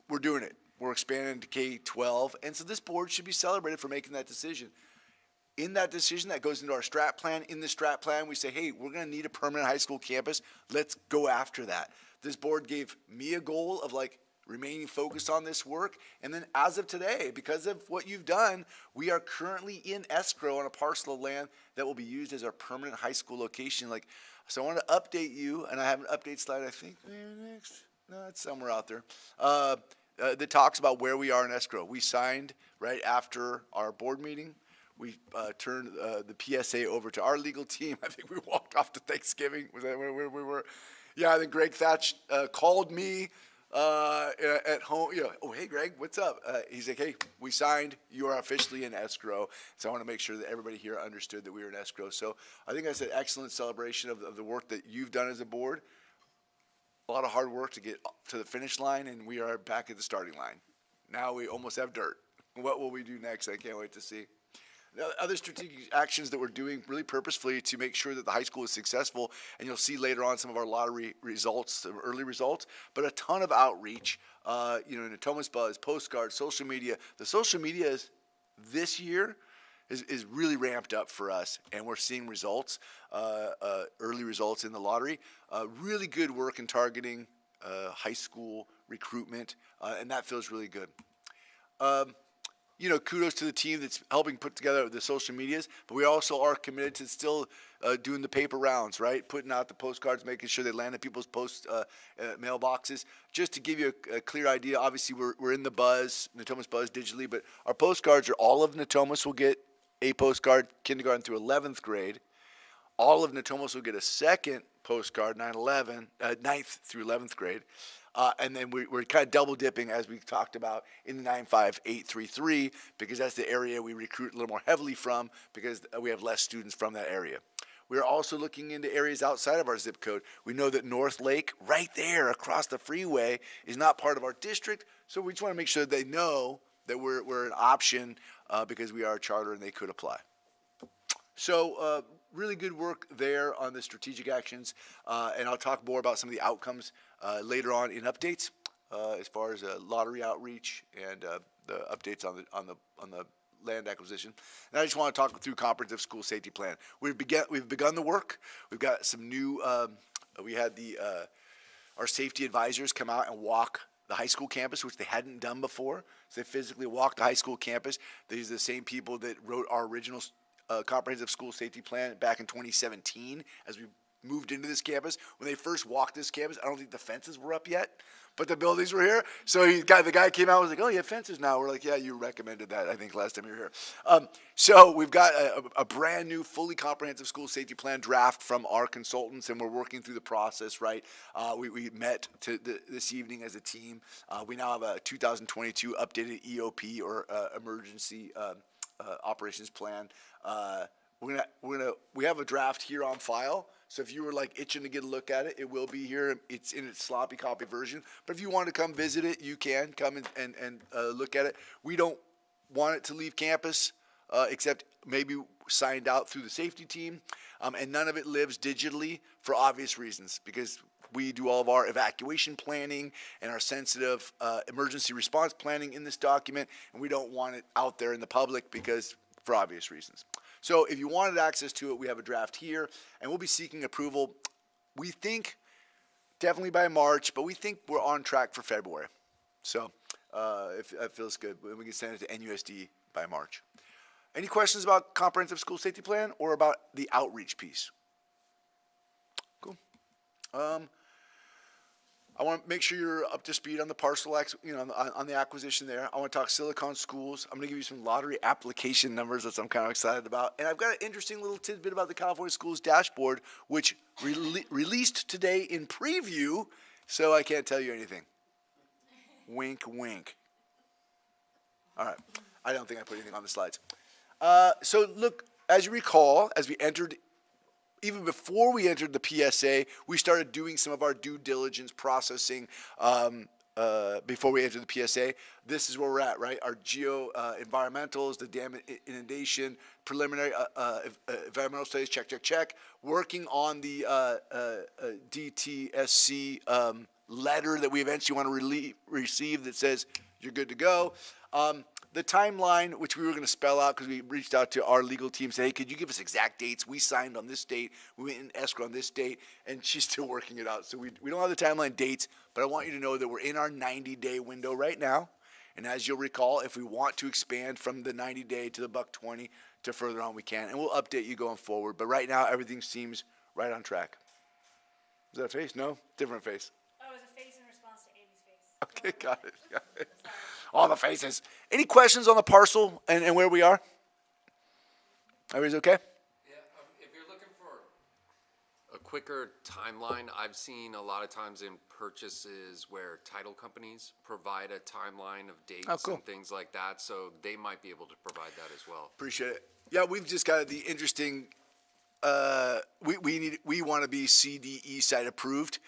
We're doing it. We're expanding to K-12. And so this board should be celebrated for making that decision. In that decision, that goes into our strat plan. In the strat plan, we say, hey, we're going to need a permanent high school campus. Let's go after that. This board gave me a goal of remaining focused on this work. And then as of today, because of what you've done, we are currently in escrow on a parcel of land that will be used as our permanent high school location. So I want to update you, and I have an update slide, I think. Next. No, it's somewhere out there. That talks about where we are in escrow. We signed right after our board meeting. We turned the PSA over to our legal team. I think we walked off to Thanksgiving. Was that where we were? Yeah, I think Greg Thatch called me at home. Oh, hey, Greg, what's up? He's like, hey, we signed. You are officially in escrow. So I want to make sure that everybody here understood that we were in escrow. So I think that's an excellent celebration of the work that you've done as a board. A lot of hard work to get to the finish line, and we are back at the starting line. Now we almost have dirt. What will we do next? I can't wait to see. Other strategic actions that we're doing really purposefully to make sure that the high school is successful, and you'll see later on some of our lottery results, some early results, but a ton of outreach, Natomas Buzz, postcards, social media. The social media is this year is really ramped up for us, and we're seeing results, early results in the lottery. Really good work in targeting high school recruitment, and that feels really good. Kudos to the team that's helping put together the social medias, but we also are committed to still doing the paper rounds, right? Putting out the postcards, making sure they land in people's mailboxes. Just to give you a clear idea, obviously we're in the Buzz, Natomas Buzz digitally, but our postcards are all of Natomas will get a postcard, kindergarten through 11th grade. All of Natomas will get a second postcard, 9th through 11th grade. And then we're kind of double dipping, as we talked about, in the 95833, because that's the area we recruit a little more heavily from, because we have less students from that area. We're also looking into areas outside of our zip code. We know that North Lake, right there across the freeway, is not part of our district, so we just want to make sure they know that we're an option because we are a charter and they could apply. So really good work there on the strategic actions, and I'll talk more about some of the outcomes later on in updates as far as lottery outreach and the updates on the land acquisition. And I just want to talk through comprehensive school safety plan. We've begun the work. We've got some new. We had our safety advisors come out and walk the high school campus, which they hadn't done before. So they physically walked the high school campus. These are the same people that wrote our original comprehensive school safety plan back in 2017 as we moved into this campus. When they first walked this campus, I don't think the fences were up yet, but the buildings were here. So the guy came out and was like, "Oh, you have fences now." We're like, "Yeah, you recommended that, I think, last time you were here." So we've got a brand new, fully comprehensive school safety plan draft from our consultants, and we're working through the process, right? We met this evening as a team. We now have a 2022 updated EOP, or emergency operations plan. We have a draft here on file. So if you were like itching to get a look at it, it will be here. It's in its sloppy copy version. But if you want to come visit it, you can come and look at it. We don't want it to leave campus except maybe signed out through the safety team. And none of it lives digitally for obvious reasons, because we do all of our evacuation planning and our sensitive emergency response planning in this document, and we don't want it out there in the public because for obvious reasons. So if you wanted access to it, we have a draft here, and we'll be seeking approval, we think, definitely by March, but we think we're on track for February. So if that feels good, we can send it to NUSD by March. Any questions about comprehensive school safety plan or about the outreach piece? Cool. I want to make sure you're up to speed on the parcel, on the acquisition there. I want to talk Silicon Schools. I'm going to give you some lottery application numbers that I'm kind of excited about. And I've got an interesting little tidbit about the California Schools dashboard, which released today in preview, so I can't tell you anything. Wink, wink. All right. I don't think I put anything on the slides. So look, as you recall, as we entered, even before we entered the PSA, we started doing some of our due diligence processing before we entered the PSA. This is where we're at, right? Our environmentals, the dam inundation, preliminary environmental studies, check. Working on the DTSC letter that we eventually want to receive that says you're good to go. The timeline, which we were going to spell out because we reached out to our legal team, said, "Hey, could you give us exact dates? We signed on this date. We went in escrow on this date," and she's still working it out. So we don't have the timeline dates, but I want you to know that we're in our 90-day window right now. And as you'll recall, if we want to expand from the 90-day to the $120 to further on, we can. And we'll update you going forward. But right now, everything seems right on track. Is that a face? No? Different face.
Oh, it was a face in response to Amy's face.
Okay, got it. All the faces. Any questions on the parcel and where we are? Everybody's okay?
Yeah, if you're looking for a quicker timeline, I've seen a lot of times in purchases where title companies provide a timeline of dates and things like that, so they might be able to provide that as well.
Appreciate it. Yeah, we've just got the interesting. We want to be CDE site approved,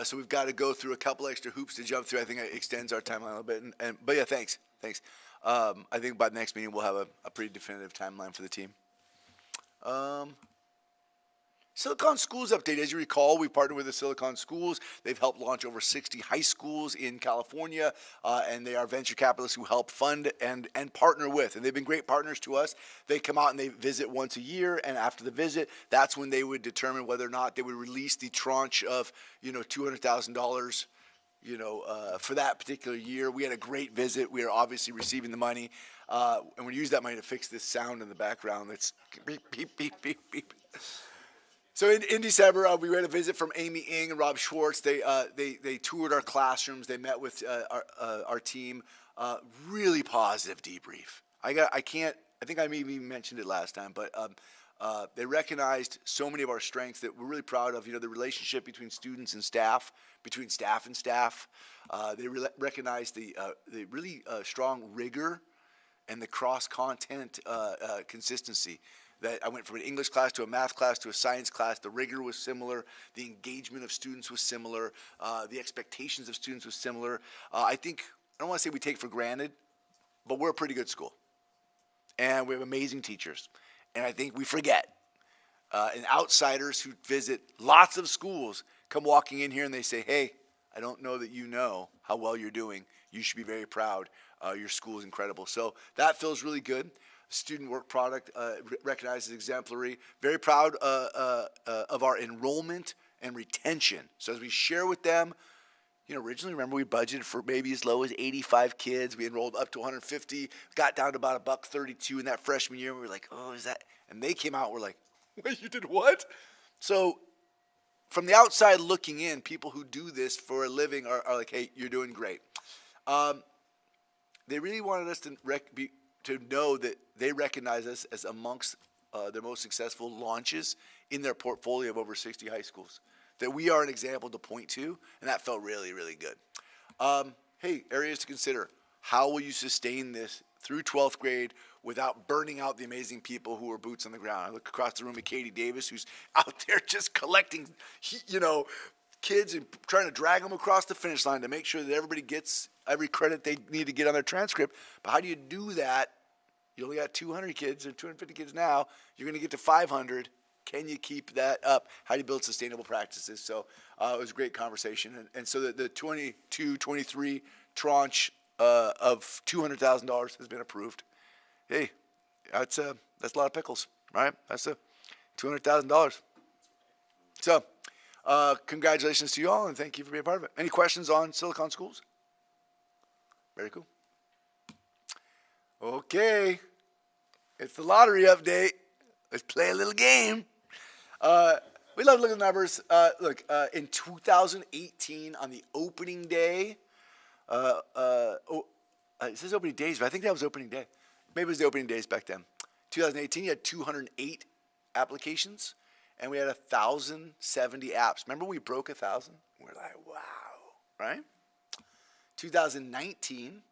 so we've got to go through a couple extra hoops to jump through. I think it extends our timeline a little bit. But yeah, thanks. Thanks. I think by the next meeting we'll have a pretty definitive timeline for the team. Silicon Schools update. As you recall, we partnered with the Silicon Schools. They've helped launch over 60 high schools in California, and they are venture capitalists who help fund and partner with. And they've been great partners to us. They come out and they visit once a year, and after the visit, that's when they would determine whether or not they would release the tranche of, $200,000, for that particular year. We had a great visit. We are obviously receiving the money, and we use that money to fix this sound in the background. That's beep, beep, beep, beep, beep. So in December, we had a visit from Amy Ng and Rob Schwartz. They toured our classrooms. They met with our team. Really positive debrief. I think I maybe mentioned it last time, but they recognized so many of our strengths that we're really proud of. The relationship between students and staff, between staff and staff. They recognized the really strong rigor and the cross-content consistency. That I went from an English class to a math class to a science class. The rigor was similar. The engagement of students was similar. The expectations of students was similar. I don't want to say we take for granted, but we're a pretty good school. And we have amazing teachers. And I think we forget. And outsiders who visit lots of schools come walking in here and they say, hey, I don't know that you know how well you're doing. You should be very proud. Your school is incredible. So that feels really good. Student work product recognized as exemplary. Very proud of our enrollment and retention. So as we share with them, originally, remember, we budgeted for maybe as low as 85 kids. We enrolled up to 150, got down to about $132 in that freshman year. We were like, oh, is that? And they came out and were like, wait, you did what? So from the outside looking in, people who do this for a living are like, hey, you're doing great. They really wanted us to know that they recognize us as amongst their most successful launches in their portfolio of over 60 high schools. That we are an example to point to, and that felt really, really good. Hey, areas to consider. How will you sustain this through 12th grade without burning out the amazing people who are boots on the ground? I look across the room at Katie Davis, who's out there just collecting, kids and trying to drag them across the finish line to make sure that everybody gets every credit they need to get on their transcript. But how do you do that? You only got 200 kids or 250 kids now. You're going to get to 500. Can you keep that up? How do you build sustainable practices? So it was a great conversation. And so the 22-23 tranche of $200,000 has been approved. Hey, that's a lot of pickles, right? That's $200,000. So congratulations to you all, and thank you for being a part of it. Any questions on Silicon Schools? Very cool. Okay, it's the lottery update. Let's play a little game. We love looking at numbers. In 2018, on the opening day, it says opening days, but I think that was opening day. Maybe it was the opening days back then. 2018, you had 208 applications, and we had 1,070 apps. Remember we broke 1,000? We're like, wow, right? 2019,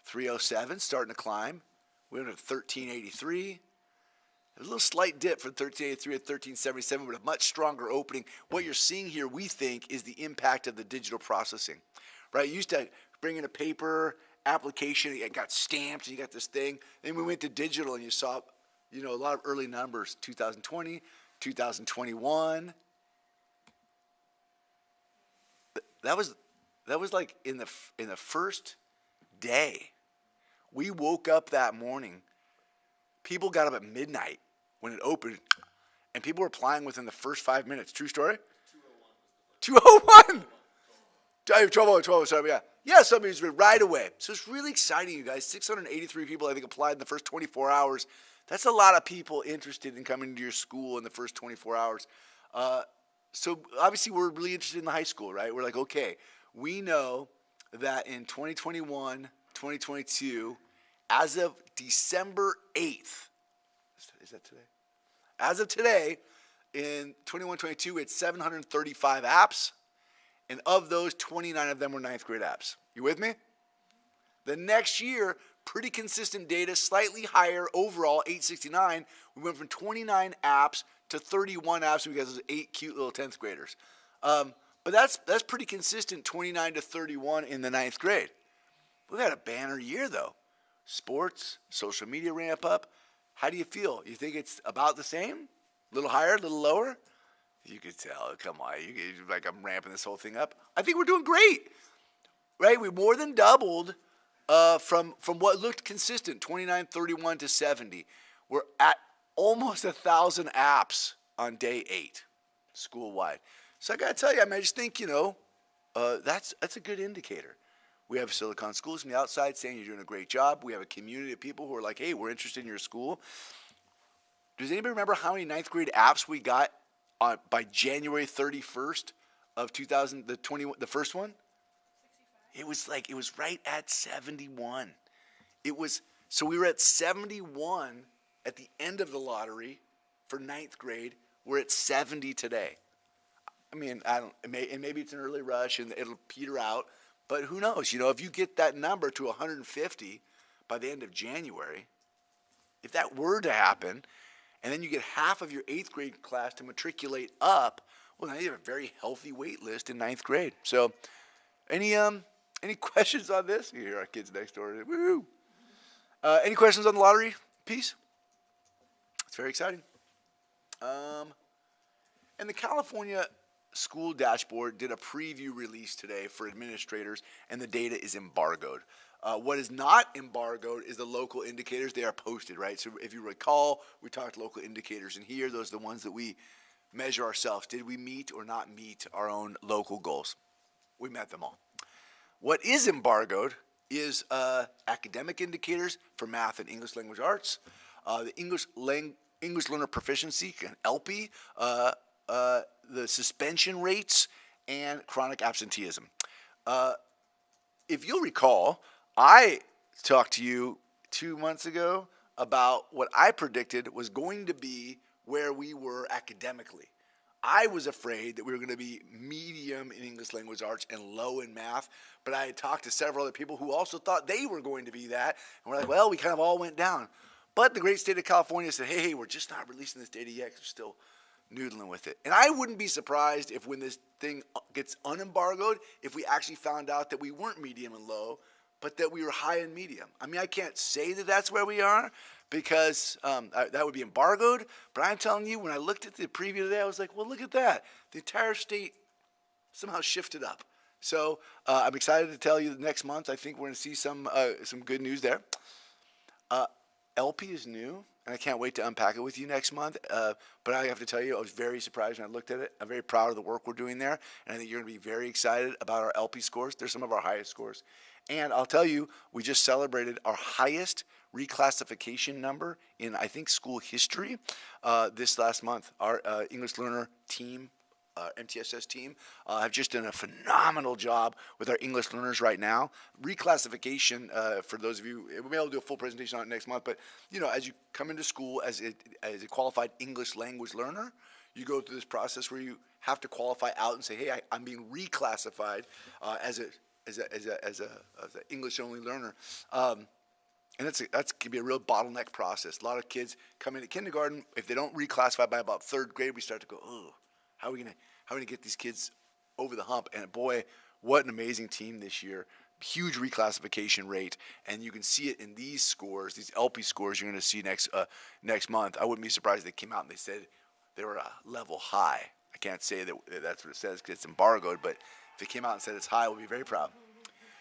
307, starting to climb. We went to 1383. A little slight dip from 1383 to 1377, but a much stronger opening. What you're seeing here, we think, is the impact of the digital processing, right? You used to bring in a paper application, it got stamped, and you got this thing. Then we went to digital, and you saw, a lot of early numbers. 2020, 2021. That was like in the first day. We woke up that morning. People got up at midnight when it opened, and people were applying within the first 5 minutes. True story? 201. 1201, sorry, yeah. Yeah, somebody's right away. So it's really exciting, you guys. 683 people, I think, applied in the first 24 hours. That's a lot of people interested in coming to your school in the first 24 hours. So obviously we're really interested in the high school, right? We're like, okay, we know that in 2021, 2022, as of December 8th, is that today? As of today, in 21-22, we had 735 apps, and of those, 29 of them were 9th grade apps. You with me? The next year, pretty consistent data, slightly higher overall, 869. We went from 29 apps to 31 apps because there's 8 cute little 10th graders. But that's pretty consistent, 29 to 31 in the 9th grade. We've had a banner year, though. Sports, social media ramp up. How do you feel? You think it's about the same? A little higher, a little lower? You could tell. Come on. Like I'm ramping this whole thing up. I think we're doing great. Right? We more than doubled from what looked consistent, 29, 31 to 70. We're at almost 1,000 apps on day 8, school-wide. So I got to tell you, I just think, that's a good indicator. We have Silicon Schools from the outside saying you're doing a great job. We have a community of people who are like, hey, we're interested in your school. Does anybody remember how many 9th grade apps we got by January 31st of 2020, the first one? 65. It was right at 71. So we were at 71 at the end of the lottery for 9th grade. We're at 70 today. I mean, maybe it's an early rush and it'll peter out, but who knows? If you get that number to 150 by the end of January, if that were to happen, and then you get half of your 8th grade class to matriculate up, well, now you have a very healthy wait list in 9th grade. So, any questions on this? You hear our kids next door. Woo! Any questions on the lottery piece? It's very exciting. And the California School Dashboard did a preview release today for administrators, and the data is embargoed. What is not embargoed is the local indicators. They are posted, right? So if you recall, we talked local indicators in here. Those are the ones that we measure ourselves. Did we meet or not meet our own local goals? We met them all. What is embargoed is academic indicators for math and English language arts, the English learner proficiency, ELPI, the suspension rates, and chronic absenteeism. If you'll recall, I talked to you 2 months ago about what I predicted was going to be where we were academically. I was afraid that we were going to be medium in English language arts and low in math, but I had talked to several other people who also thought they were going to be that, and we're like, well, we kind of all went down. But the great state of California said, hey, we're just not releasing this data yet because we're still noodling with it. And I wouldn't be surprised if when this thing gets unembargoed, if we actually found out that we weren't medium and low, but that we were high and medium. I mean, I can't say that that's where we are because that would be embargoed, but I'm telling you, when I looked at the preview today, I was like, well, look at that. The entire state somehow shifted up. So I'm excited to tell you that next month, I think we're going to see some good news there. LP is new, and I can't wait to unpack it with you next month. But I have to tell you, I was very surprised when I looked at it. I'm very proud of the work we're doing there, and I think you're going to be very excited about our LP scores. They're some of our highest scores. And I'll tell you, we just celebrated our highest reclassification number in, I think, school history this last month. Our English learner team, MTSS team, have just done a phenomenal job with our English learners right now. Reclassification, for those of you, we'll be able to do a full presentation on it next month, but, as you come into school as a qualified English language learner, you go through this process where you have to qualify out and say, hey, I'm being reclassified as an English-only learner. And that can be a real bottleneck process. A lot of kids come into kindergarten, if they don't reclassify by about 3rd grade, we start to go, oh, how are we gonna get these kids over the hump? And boy, what an amazing team this year. Huge reclassification rate, and you can see it in these scores, these LP scores you're gonna see next month. I wouldn't be surprised if they came out and they said they were a level high. I can't say that that's what it says because it's embargoed, but if they came out and said it's high, we'll be very proud.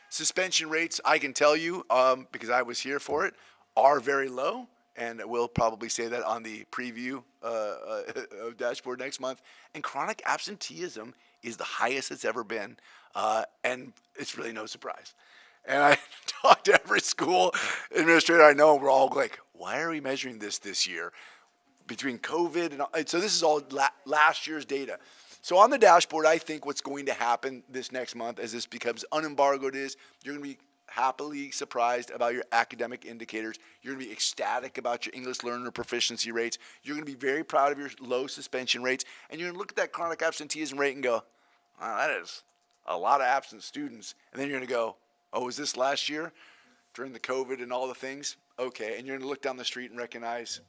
Suspension rates, I can tell you, because I was here for it, are very low, and we'll probably say that on the preview dashboard next month. And chronic absenteeism is the highest it's ever been, and it's really no surprise. And I talked to every school administrator I know, and we're all like, why are we measuring this year? Between COVID and so this is all last year's data. So on the dashboard, I think what's going to happen this next month as this becomes unembargoed is you're going to be happily surprised about your academic indicators. You're going to be ecstatic about your English learner proficiency rates. You're going to be very proud of your low suspension rates. And you're going to look at that chronic absenteeism rate and go, wow, that is a lot of absent students. And then you're going to go, oh, was this last year during the COVID and all the things? Okay. And you're going to look down the street and recognize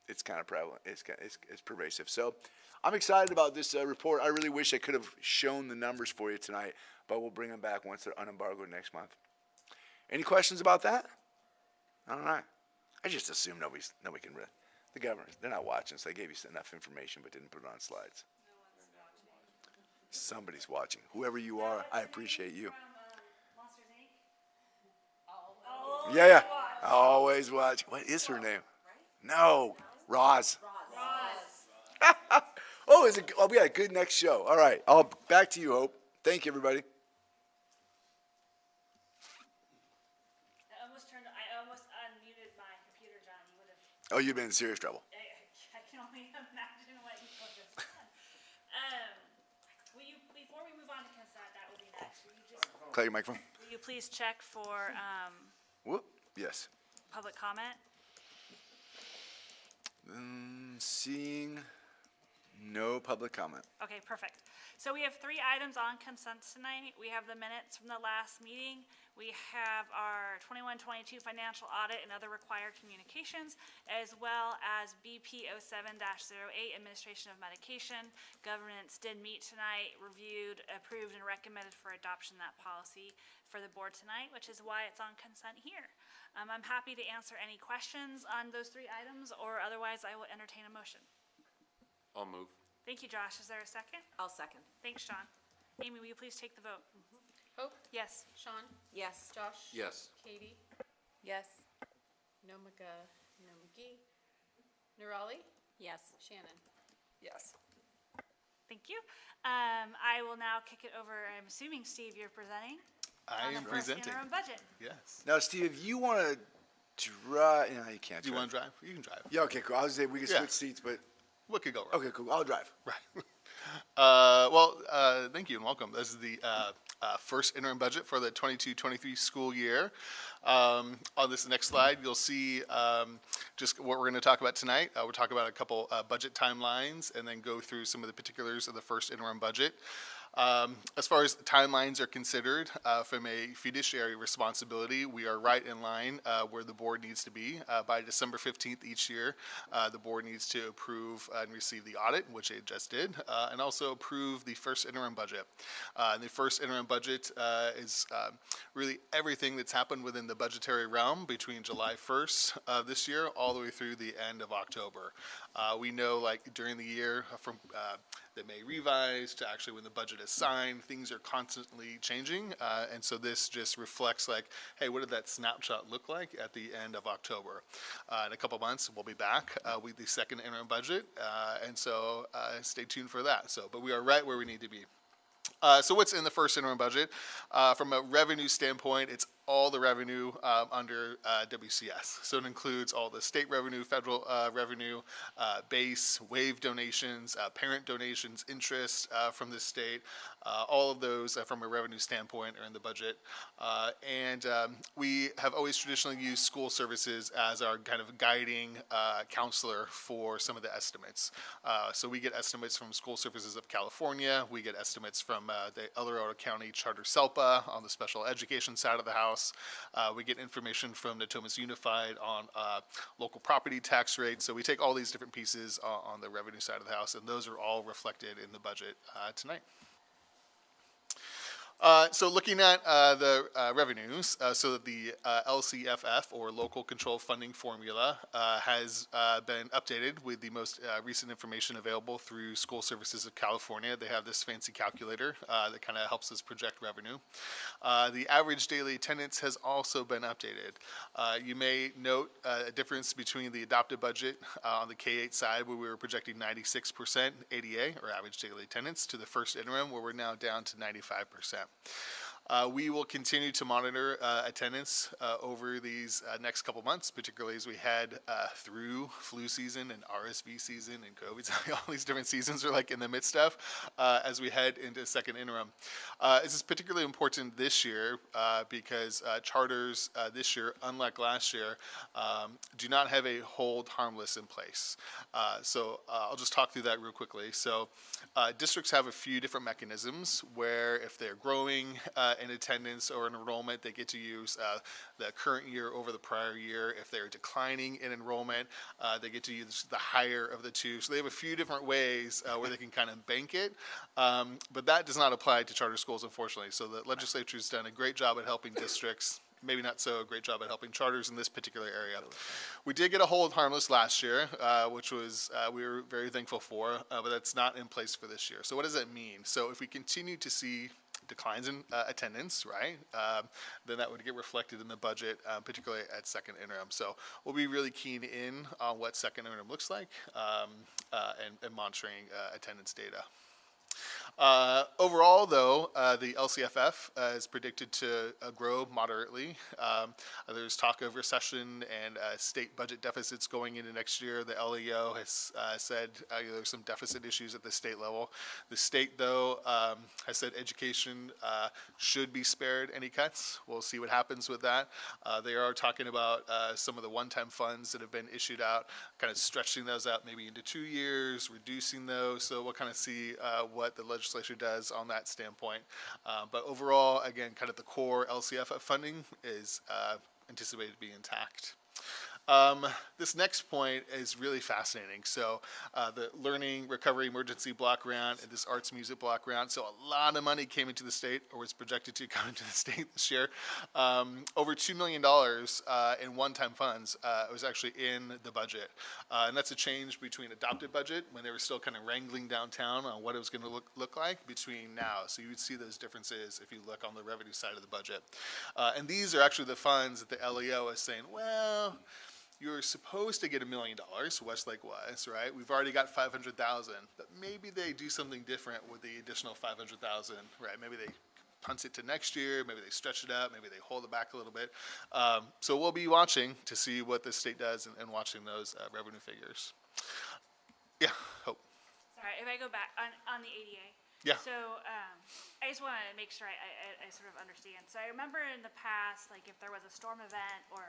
it's kind of prevalent. It's pervasive. So I'm excited about this report. I really wish I could have shown the numbers for you tonight, but we'll bring them back once they're unembargoed next month. Any questions about that? All right. I just assume nobody can read. The governors, they're not watching, so they gave you enough information but didn't put it on slides. Somebody's watching. Whoever you are, I appreciate you. Yeah. Always watch. What is her name? No. Roz. Oh, we got a good next show. All right. Back to you, Hope. Thank you, everybody.
I almost unmuted my computer, John. You would have.
Oh, you've been in serious trouble.
I can only imagine what you would have done. Before we move on to consent, that will be next. Will you just?
Clear your microphone.
Will you please check for
Whoop. Yes.
public comment?
Seeing no public comment.
Okay, perfect. So we have 3 items on consent tonight. We have the minutes from the last meeting. We have our 21-22 financial audit and other required communications, as well as BP 07-08 administration of medication. Governance did meet tonight, reviewed, approved, and recommended for adoption that policy for the board tonight, which is why it's on consent here. I'm happy to answer any questions on those 3 items, or otherwise I will entertain a motion.
I'll move.
Thank you, Josh. Is there a second?
I'll second.
Thanks, Sean. Amy, will you please take the vote?
Hope,
Yes.
Sean,
Yes.
Josh.
Yes.
Katie,
Yes.
no McGee, Nurali,
Yes.
Shannon.
Yes.
Thank you. I will now kick it over. I'm assuming, Steve, you're presenting
I
on the
am
first
presenting.
interim budget.
Yes.
Now, Steve, if you want to drive, no, you can't.
Do you want to drive? You can drive.
Yeah. Okay. Cool. I was saying we can
Yeah.
switch seats, but
What could go wrong?
okay. Cool. I'll drive.
Right. Thank you and welcome. This is the first interim budget for the 22-23 school year. On this next slide, you'll see just what we're going to talk about tonight. We'll talk about a couple budget timelines and then go through some of the particulars of the first interim budget. As far as timelines are considered, from a fiduciary responsibility, we are right in line where the board needs to be. By December 15th each year, the board needs to approve and receive the audit, which it just did, and also approve the first interim budget. The first interim budget is really everything that's happened within the budgetary realm between July 1st of this year all the way through the end of October. We know, like, during the year from that may revise to actually when the budget is signed, things are constantly changing, and so this just reflects, like, hey, what did that snapshot look like at the end of October? In a couple months, we'll be back with the second interim budget, and so stay tuned for that. But we are right where we need to be. So what's in the first interim budget? From a revenue standpoint, it's all the revenue under WCS. So it includes all the state revenue, federal revenue, base, wave donations, parent donations, interest from the state. All of those from a revenue standpoint are in the budget. And we have always traditionally used school services as our kind of guiding counselor for some of the estimates. So we get estimates from School Services of California. We get estimates from the El Dorado County Charter SELPA on the special education side of the house. We get information from Natomas Unified on local property tax rates. So we take all these different pieces on the revenue side of the house, and those are all reflected in the budget tonight. So looking at the revenues, so the LCFF, or Local Control Funding Formula, has been updated with the most recent information available through School Services of California. They have this fancy calculator that kind of helps us project revenue. The average daily attendance has also been updated. You may note a difference between the adopted budget on the K-8 side, where we were projecting 96% ADA, or average daily attendance, to the first interim, where we're now down to 95%. We will continue to monitor attendance over these next couple months, particularly as we head through flu season and RSV season and COVID. All these different seasons are like in the midst of as we head into second interim. This is particularly important this year because charters this year, unlike last year, do not have a hold harmless in place. So I'll just talk through that real quickly. So districts have a few different mechanisms where if they're growing in attendance or in enrollment, they get to use the current year over the prior year. If they're declining in enrollment, they get to use the higher of the two. So they have a few different ways where they can kind of bank it, but that does not apply to charter schools, unfortunately. So the legislature's done a great job at helping districts maybe not so great job at helping charters in this particular area. We did get a hold harmless last year, which was we were very thankful for, but that's not in place for this year. So what does that mean? So if we continue to see declines in attendance, right, then that would get reflected in the budget, particularly at second interim. So we'll be really keen in on what second interim looks like and monitoring attendance data. Overall, though, the LCFF is predicted to grow moderately. There's talk of recession and state budget deficits going into next year. The LEO has said there's some deficit issues at the state level. The state, though, has said education should be spared any cuts. We'll see what happens with that. They are talking about some of the one-time funds that have been issued out, kind of stretching those out maybe into 2 years, reducing those. So we'll kind of see what the legislature does on that standpoint. But overall, again, kind of the core LCFF funding is anticipated to be intact. This next point is really fascinating. So the Learning Recovery Emergency Block Grant and this Arts Music Block Grant. So a lot of money came into the state, or was projected to come into the state this year. Over $2 million in one-time funds was actually in the budget. And that's a change between adopted budget, when they were still kind of wrangling downtown on what it was going to look like, between now. So you would see those differences if you look on the revenue side of the budget. And these are actually the funds that the LEO is saying, well, you're supposed to get $1 million, Westlake was, right? We've already got 500,000, but maybe they do something different with the additional 500,000, right? Maybe they punt it to next year, maybe they stretch it out, maybe they hold it back a little bit. So we'll be watching to see what the state does and watching those revenue figures. Yeah, Hope.
Sorry, if I go back on the ADA.
Yeah.
So I just want to make sure I sort of understand. So I remember in the past, like if there was a storm event, or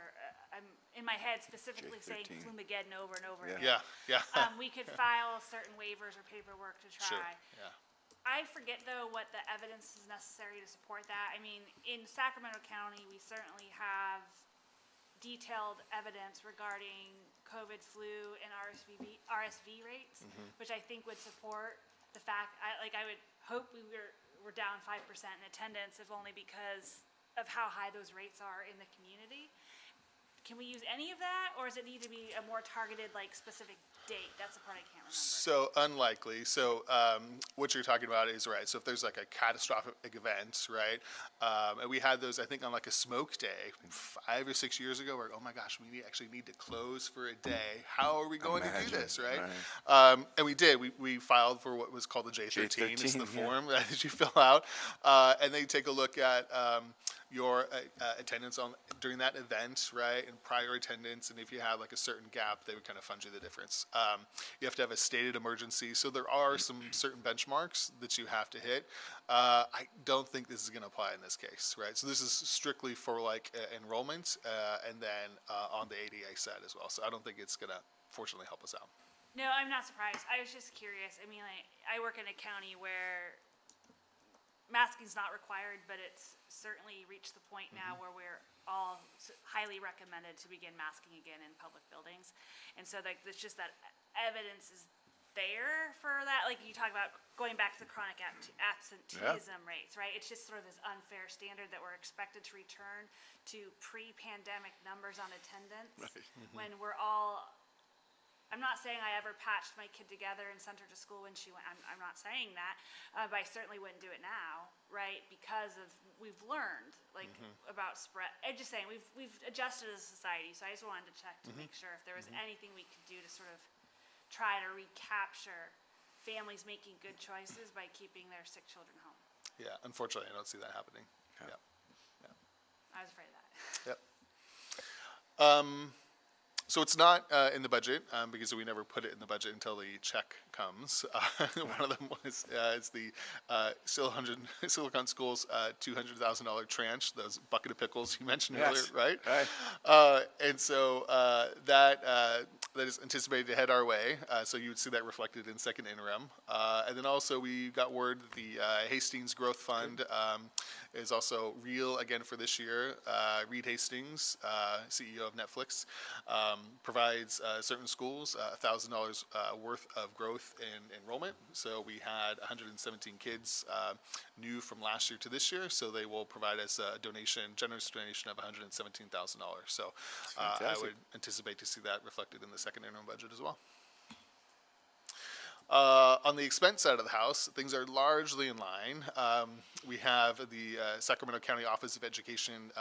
I'm in my head specifically saying
J13.
Flumageddon over and over again.
Yeah.
We could file certain waivers or paperwork to try.
Sure, yeah.
I forget, though, what the evidence is necessary to support that. I mean, in Sacramento County, we certainly have detailed evidence regarding COVID, flu, and RSV rates, which I think would support the fact, I would hope we're down 5% in attendance, if only because of how high those rates are in the community. Can we use any of that, or does it need to be a more targeted, like, specific date? That's the part I can't remember.
So unlikely. So what you're talking about is right. So if there's like a catastrophic event, right? And we had those, I think, on like a smoke day 5 or 6 years ago, where, oh my gosh, we actually need to close for a day. How are we going to do this, right? And we did. We filed for what was called the J13. It's the form that you fill out, and they take a look at your attendance during that event, right, and prior attendance, and if you had like a certain gap, they would kind of fund you the difference. You have to have a stated emergency, so there are some certain benchmarks that you have to hit. I don't think this is going to apply in this case, right? So this is strictly for like enrollment, and then on the ADA side as well. So I don't think it's going to fortunately help us out.
No, I'm not surprised. I was just curious. I mean, I work in a county where masking's not required, but it's certainly reached the point now where we're all highly recommended to begin masking again in public buildings. And so like, it's just that evidence is there for that. Like you talk about going back to the chronic absenteeism rates, right? It's just sort of this unfair standard that we're expected to return to pre-pandemic numbers on attendance when we're all, I'm not saying I ever patched my kid together and sent her to school when she went. I'm not saying that, but I certainly wouldn't do it now, right? Because of we've learned like about spread. I'm just saying we've adjusted as a society. So I just wanted to check to make sure if there was anything we could do to sort of try to recapture families making good choices by keeping their sick children home.
Yeah, unfortunately, I don't see that happening. Yeah.
I was afraid of that.
Yep. So it's not in the budget because we never put it in the budget until the check comes. One of them was it's the Silicon Schools $200,000 tranche, those bucket of pickles you mentioned earlier, right? And so that is anticipated to head our way. So you would see that reflected in second interim. And then also we got word that the Hastings Growth Fund is also real again for this year. Reed Hastings, CEO of Netflix, provides certain schools $1,000 worth of growth in enrollment. So we had 117 kids new from last year to this year, so they will provide us a generous donation of $117,000. So I would anticipate to see that reflected in the second interim budget as well. On the expense side of the house, things are largely in line. We have the Sacramento County Office of Education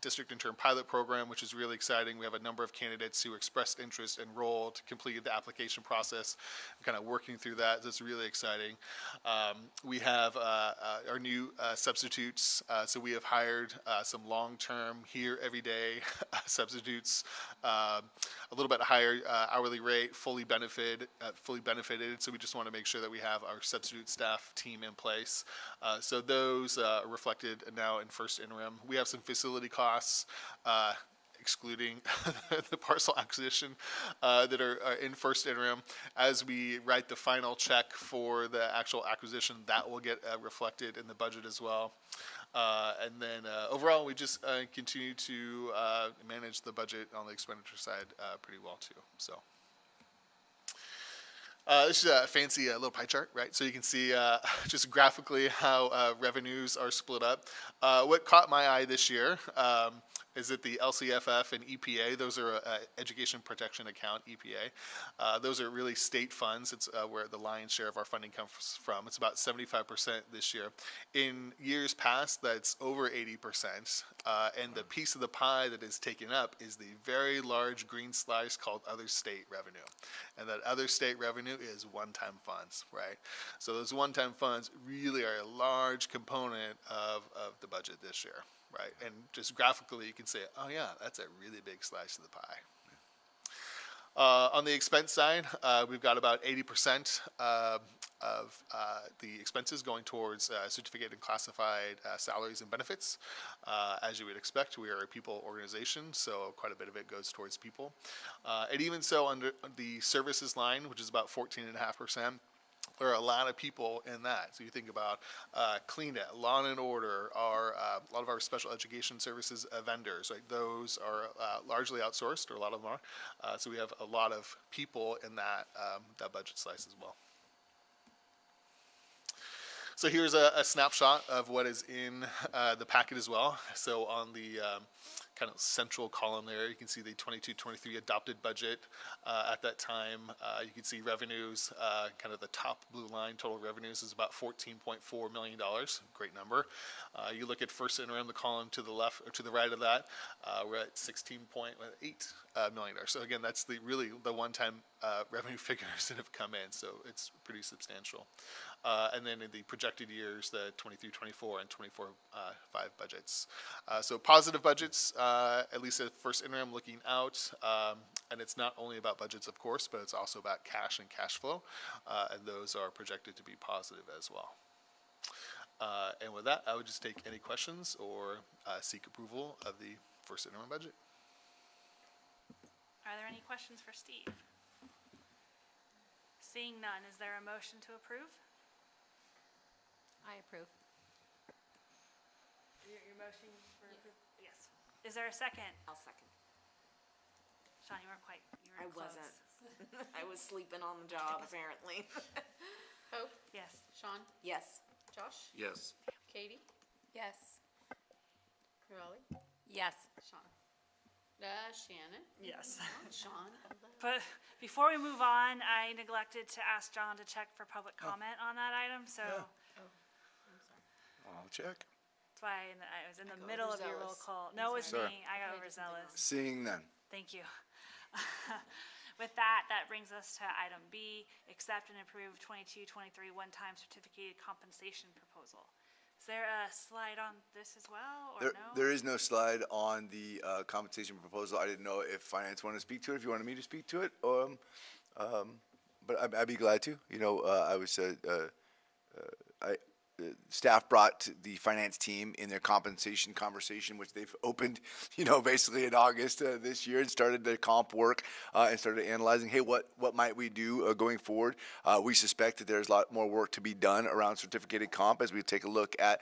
District Intern Pilot Program, which is really exciting. We have a number of candidates who expressed interest, enrolled, completed the application process, kind of working through that. That's really exciting. We have our new substitutes. So we have hired some long-term here every day substitutes, a little bit higher hourly rate, fully benefited. So we just want to make sure that we have our substitute staff team in place. So those are reflected now in first interim. We have some facility costs, excluding the parcel acquisition, that are in first interim. As we write the final check for the actual acquisition, that will get reflected in the budget as well. And then overall, we just continue to manage the budget on the expenditure side pretty well too. So. This is a fancy little pie chart, right? So you can see just graphically how revenues are split up. What caught my eye this year is that the LCFF and EPA, those are Education Protection Account, EPA. Those are really state funds. It's where the lion's share of our funding comes from. It's about 75% this year. In years past, that's over 80%. And the piece of the pie that is taken up is the very large green slice called other state revenue. And that other state revenue is one-time funds, right? So those one-time funds really are a large component of the budget this year, right? And just graphically, you can say, oh yeah, that's a really big slice of the pie. On the expense side, we've got about 80% of the expenses going towards certificate and classified salaries and benefits. As you would expect, we are a people organization, so quite a bit of it goes towards people. And even so, under the services line, which is about 14.5%, there are a lot of people in that. So you think about CleanNet, Law and Order, a lot of our special education services vendors. Right? Those are largely outsourced, or a lot of them are. So we have a lot of people in that budget slice as well. So here's a snapshot of what is in the packet as well. So on the kind of central column there, you can see the 22-23 adopted budget. At that time, you can see revenues, kind of the top blue line, total revenues is about $14.4 million. Great number. You look at first interim, the column to the left or to the right of that, we're at $16.8 million. So again, that's really the one-time revenue figures that have come in. So it's pretty substantial. And then in the projected years, the 23-24 and 24-5 budgets. So positive budgets, at least at first interim looking out. And it's not only about budgets, of course, but it's also about cash and cash flow. And those are projected to be positive as well. And with that, I would just take any questions or seek approval of the first interim budget.
Are there any questions for Steve? Seeing none, is there a motion to approve?
I approve.
Your motion for approval? Yes. Is there a second?
I'll second.
Sean, you weren't quite, you were
I
close.
wasn't. I was sleeping on the job, apparently.
Hope,
Yes.
Sean,
Yes.
Josh,
Yes.
Katie,
Yes.
Raleigh,
Yes.
Sean. Shannon,
Yes.
Sean,
But before we move on, I neglected to ask John to check for public comment on that item, so
I'll check.
that's why I was in the
got
middle of your roll
overzealous.
call. No, it was
Sorry.
me. I got overzealous.
Seeing none.
Thank you. With that, that brings us to item B, accept and approve 22-23 one-time certificated compensation proposal. Is there a slide on this as well, or no?
There is no slide on the compensation proposal. I didn't know if finance wanted to speak to it, if you wanted me to speak to it, but I'd be glad to. You know, staff brought the finance team in their compensation conversation, which they've opened, you know, basically in August this year, and started their comp work and started analyzing, hey, what might we do going forward? We suspect that there's a lot more work to be done around certificated comp as we take a look at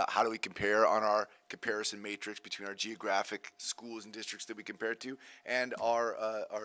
how do we compare on our comparison matrix between our geographic schools and districts that we compare to and our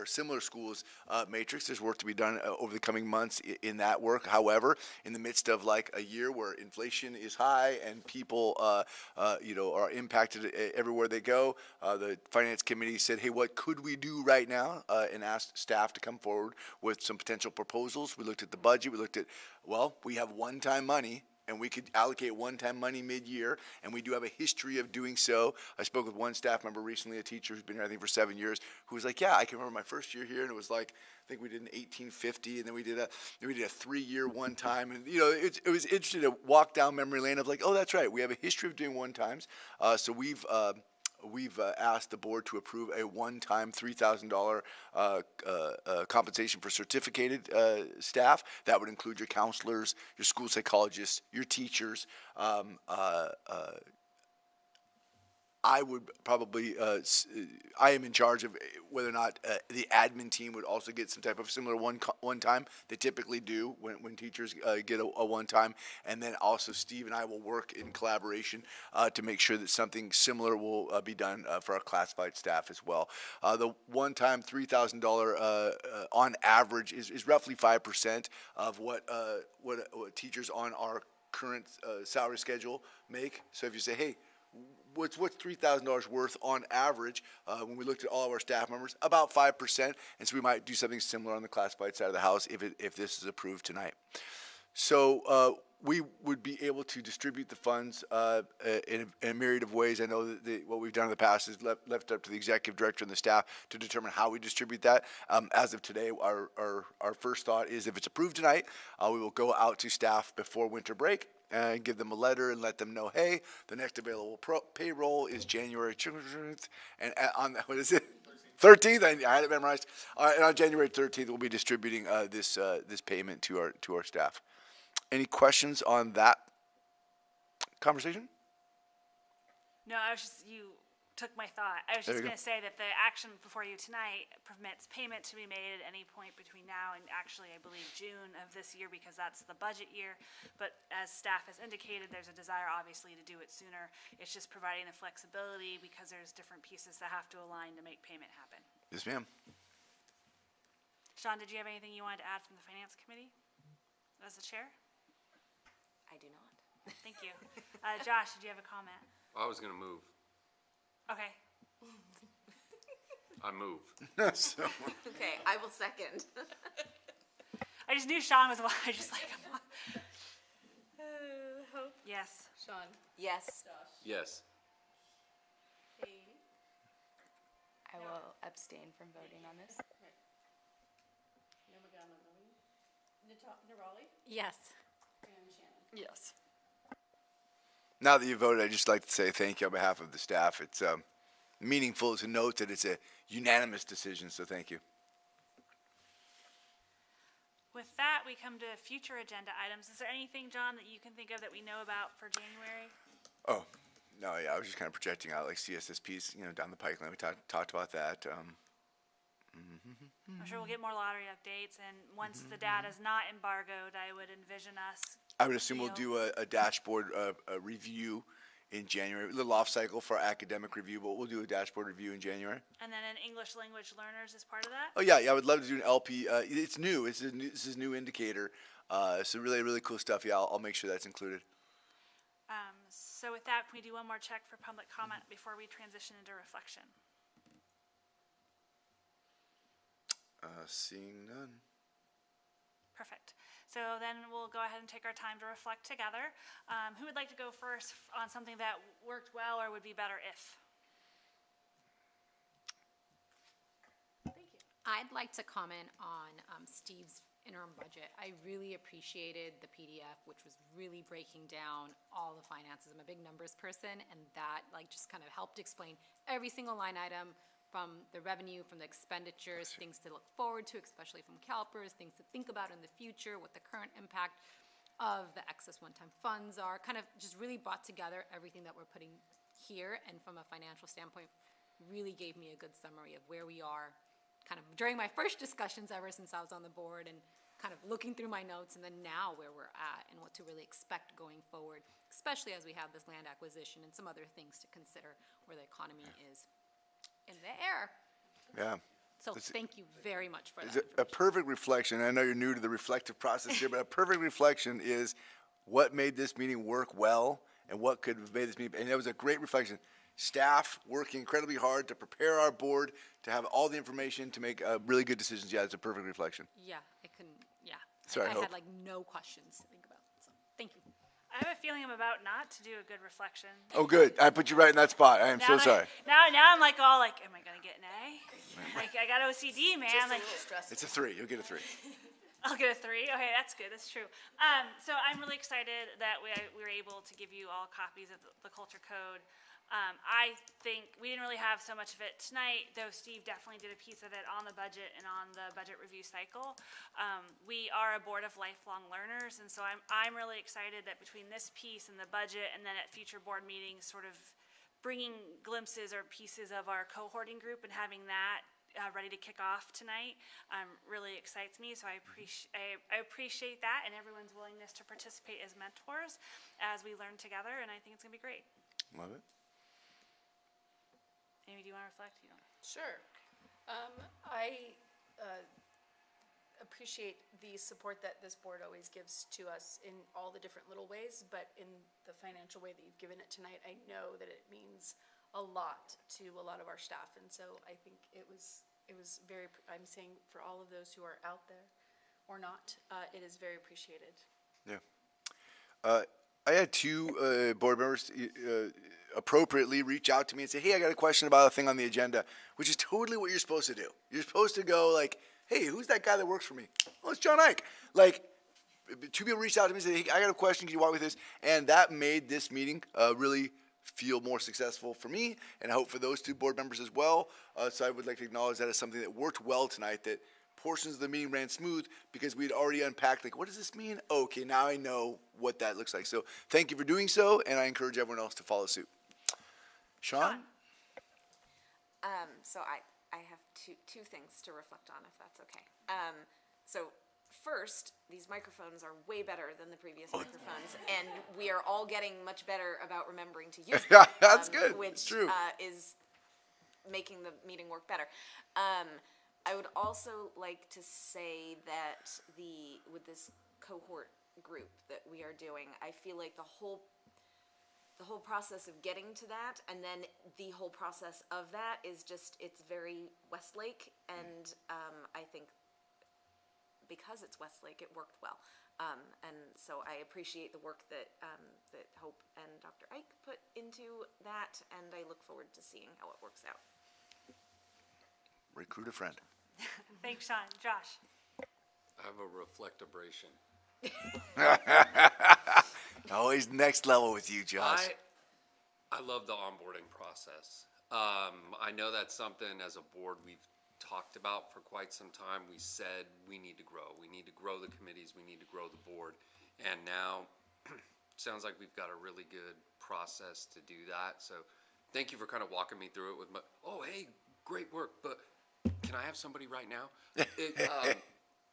similar schools matrix. There's work to be done over the coming months in that work. However, in the midst of like a year where inflation is high and people are impacted everywhere they go, the finance committee said, hey, what could we do right now, and asked staff to come forward with some potential proposals. We looked at the budget. We looked at, well, we have one-time money, and we could allocate one-time money mid-year, and we do have a history of doing so. I spoke with one staff member recently, a teacher who's been here, I think, for 7 years, who was like, yeah, I can remember my first year here, and it was like, I think we did an 1850, and then we did a 3-year one-time, and it was interesting to walk down memory lane of like, oh, that's right, we have a history of doing one-times, so we've asked the board to approve a one-time $3,000 compensation for certificated staff. That would include your counselors, your school psychologists, your teachers. I would probably, I am in charge of whether or not the admin team would also get some type of similar one time. They typically do when teachers get a one time. And then also Steve and I will work in collaboration to make sure that something similar will be done for our classified staff as well. The one time $3,000 on average is roughly 5% of what teachers on our current salary schedule make. So if you say, hey, what's $3,000 worth on average? When we looked at all of our staff members, about 5%, and so we might do something similar on the classified side of the house if this is approved tonight. So we would be able to distribute the funds in a myriad of ways. I know that what we've done in the past is left up to the executive director and the staff to determine how we distribute that. As of today, our first thought is if it's approved tonight, we will go out to staff before winter break and give them a letter and let them know, hey, the next available payroll is January 13th, and on what is it? 13th. I had it memorized. And on January 13th, we'll be distributing this payment to our staff. Any questions on that conversation?
No, you took my thought. I was just going to say that the action before you tonight permits payment to be made at any point between now and actually, I believe, June of this year, because that's the budget year. But as staff has indicated, there's a desire, obviously, to do it sooner. It's just providing the flexibility because there's different pieces that have to align to make payment happen.
Yes, ma'am.
Sean, did you have anything you wanted to add from the Finance Committee as the chair?
I do not.
Thank you. Josh, did you have a comment?
I was gonna move.
Okay.
I move.
So,
Okay, I will second.
I just knew Sean was I just like,
Hope,
yes.
Sean,
Yes.
Yes.
Katie,
I will abstain from voting on this.
Nomagana Lily, Nirali,
Yes.
and Shannon.
Yes.
now that you voted, I'd just like to say thank you on behalf of the staff. It's meaningful to note that it's a unanimous decision, so thank you.
With that, we come to future agenda items. Is there anything, John, that you can think of that we know about for January?
Oh, no, yeah, I was just kind of projecting out like CSSPs, down the pipeline. We talked about that.
I'm sure we'll get more lottery updates, and once the data is not embargoed, I would envision us.
I would assume we'll do a dashboard a review in January, a little off cycle for our academic review, but we'll do a dashboard review in January.
And then an English language learners is part of that?
Oh yeah, I would love to do an LP. It's new. This is a new indicator. So really, really cool stuff. Yeah, I'll make sure that's included.
So with that, can we do one more check for public comment before we transition into reflection?
Seeing none.
Perfect. So then we'll go ahead and take our time to reflect together. Who would like to go first on something that worked well or would be better if?
Thank you.
I'd like to comment on Steve's interim budget. I really appreciated the PDF, which was really breaking down all the finances. I'm a big numbers person, and that just kind of helped explain every single line item, from the revenue, from the expenditures, things to look forward to, especially from CalPERS, things to think about in the future, what the current impact of the excess one-time funds are, kind of just really brought together everything that we're putting here, and from a financial standpoint, really gave me a good summary of where we are kind of during my first discussions ever since I was on the board, and kind of looking through my notes and then now where we're at and what to really expect going forward, especially as we have this land acquisition and some other things to consider where the economy is in the air.
Yeah.
So thank you very much for that
It's a
information.
perfect reflection. I know you're new to the reflective process here, but a perfect reflection is what made this meeting work well and what could have made this meeting. And it was a great reflection. Staff working incredibly hard to prepare our board to have all the information to make really good decisions. Yeah, it's a perfect reflection.
Yeah, I couldn't, yeah.
Sorry,
I
Hope.
had like no questions to think about, so thank you.
I have a feeling I'm about not to do a good reflection.
Oh, good. I put you right in that spot. I am so sorry.
Now I'm like all like, am I gonna get an A? Like I got OCD, man. Like
It's a 3. You'll get a 3.
I'll get a 3. Okay, that's good. That's true. So I'm really excited that we were able to give you all copies of the culture code. I think we didn't really have so much of it tonight, though Steve definitely did a piece of it on the budget and on the budget review cycle. We are a board of lifelong learners, and so I'm really excited that between this piece and the budget, and then at future board meetings, sort of bringing glimpses or pieces of our cohorting group and having that ready to kick off tonight really excites me. So I appreciate that and everyone's willingness to participate as mentors as we learn together, and I think it's gonna be great.
Love it.
Amy, do you want to reflect? You don't.
Sure. I appreciate the support that this board always gives to us in all the different little ways, but in the financial way that you've given it tonight, I know that it means a lot to a lot of our staff, and so I think it was very, I'm saying for all of those who are out there or not, it is very appreciated.
Yeah. I had 2 board members appropriately reach out to me and say, hey, I got a question about a thing on the agenda, which is totally what you're supposed to do. You're supposed to go like, hey, who's that guy that works for me? Oh, it's John Ike. Like, 2 people reached out to me and said, hey, I got a question. Can you walk me through this? And that made this meeting really feel more successful for me, and I hope for those 2 board members as well. So I would like to acknowledge that as something that worked well tonight, that portions of the meeting ran smooth because we had already unpacked, like, what does this mean? Okay, now I know what that looks like. So thank you for doing so, and I encourage everyone else to follow suit. Sean?
So I have two things to reflect on, if that's okay. So first, these microphones are way better than the previous microphones, and we are all getting much better about remembering to use them.
That's good.
Which
It's true.
Is making the meeting work better. I would also like to say that with this cohort group that we are doing, I feel like the whole process of getting to that, and then the whole process of that is just, it's very Westlake, and I think because it's Westlake, it worked well. And so I appreciate the work that Hope and Dr. Ike put into that, and I look forward to seeing how it works out.
Recruit a friend.
Thanks, Sean. Josh?
I have a reflectabration.
Always next level with you, Josh.
I love the onboarding process. I know that's something as a board we've talked about for quite some time. We said we need to grow. We need to grow the committees. We need to grow the board. And now sounds like we've got a really good process to do that. So thank you for kind of walking me through it with hey, great work, but can I have somebody right now?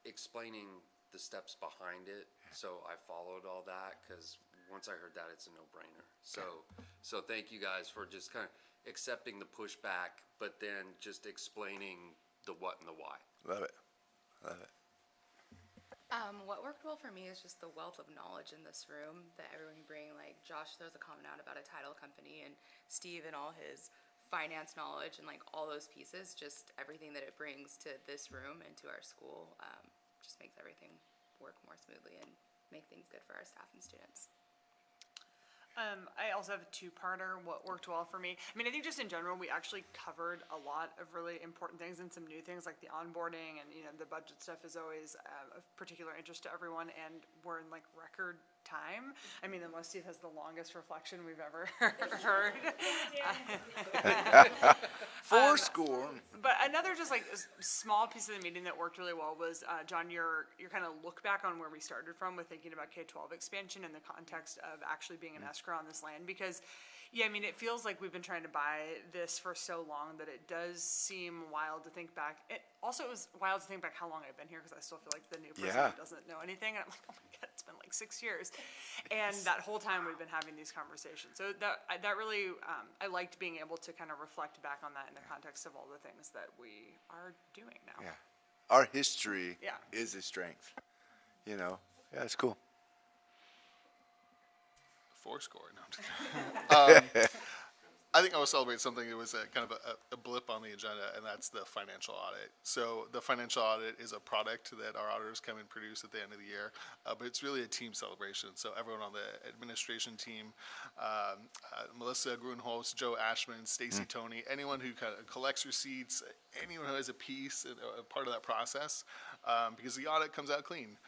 Explaining the steps behind it. So I followed all that because once I heard that, it's a no-brainer. So thank you guys for just kind of accepting the pushback, but then just explaining the what and the why.
Love it. Love it.
What worked well for me is just the wealth of knowledge in this room that everyone can bring. Like Josh throws a comment out about a title company, and Steve and all his finance knowledge and like all those pieces, just everything that it brings to this room and to our school, just makes everything work more smoothly and make things good for our staff and students.
I also have a 2-parter, what worked well for me. I mean, I think just in general, we actually covered a lot of really important things and some new things like the onboarding and, the budget stuff is always of particular interest to everyone, and we're in like record time. I mean, unless Steve has the longest reflection we've ever heard.
Fourscore.
But another just like small piece of the meeting that worked really well was, John, your kind of look back on where we started from with thinking about K-12 expansion in the context of actually being an escrow on this land, because Yeah, I mean, it feels like we've been trying to buy this for so long that it does seem wild to think back. It was wild to think back how long I've been here, because I still feel like the new president doesn't know anything. And I'm like, oh my God, it's been like 6 years. And that whole time we've been having these conversations. So that really, I liked being able to kind of reflect back on that in the context of all the things that we are doing now.
Yeah. Our history
Yeah.
is a strength. You know? Yeah, it's cool.
4 score. No, I'm just kidding. I think I will celebrate something that was kind of a blip on the agenda, and that's the financial audit. So the financial audit is a product that our auditors come and produce at the end of the year, but it's really a team celebration. So everyone on the administration team, Melissa Grunholz, Joe Ashman, Stacy Tony, anyone who kind of collects receipts, anyone who has a piece, a part of that process, because the audit comes out clean.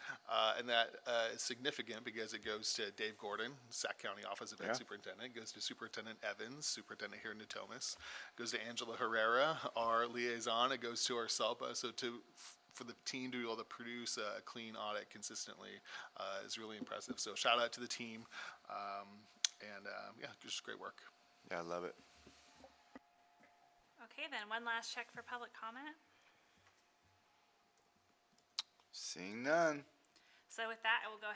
And that is significant because it goes to Dave Gordon, Sac County Office of Ed Superintendent, goes to Superintendent Evans, Superintendent here in Natomas, goes to Angela Herrera, our liaison, it goes to our SELPA. So for the team to be able to produce a clean audit consistently is really impressive. So shout out to the team, and just great work.
Yeah, I love it.
Okay, then one last check for public comment.
Seeing none.
So with that, I will go ahead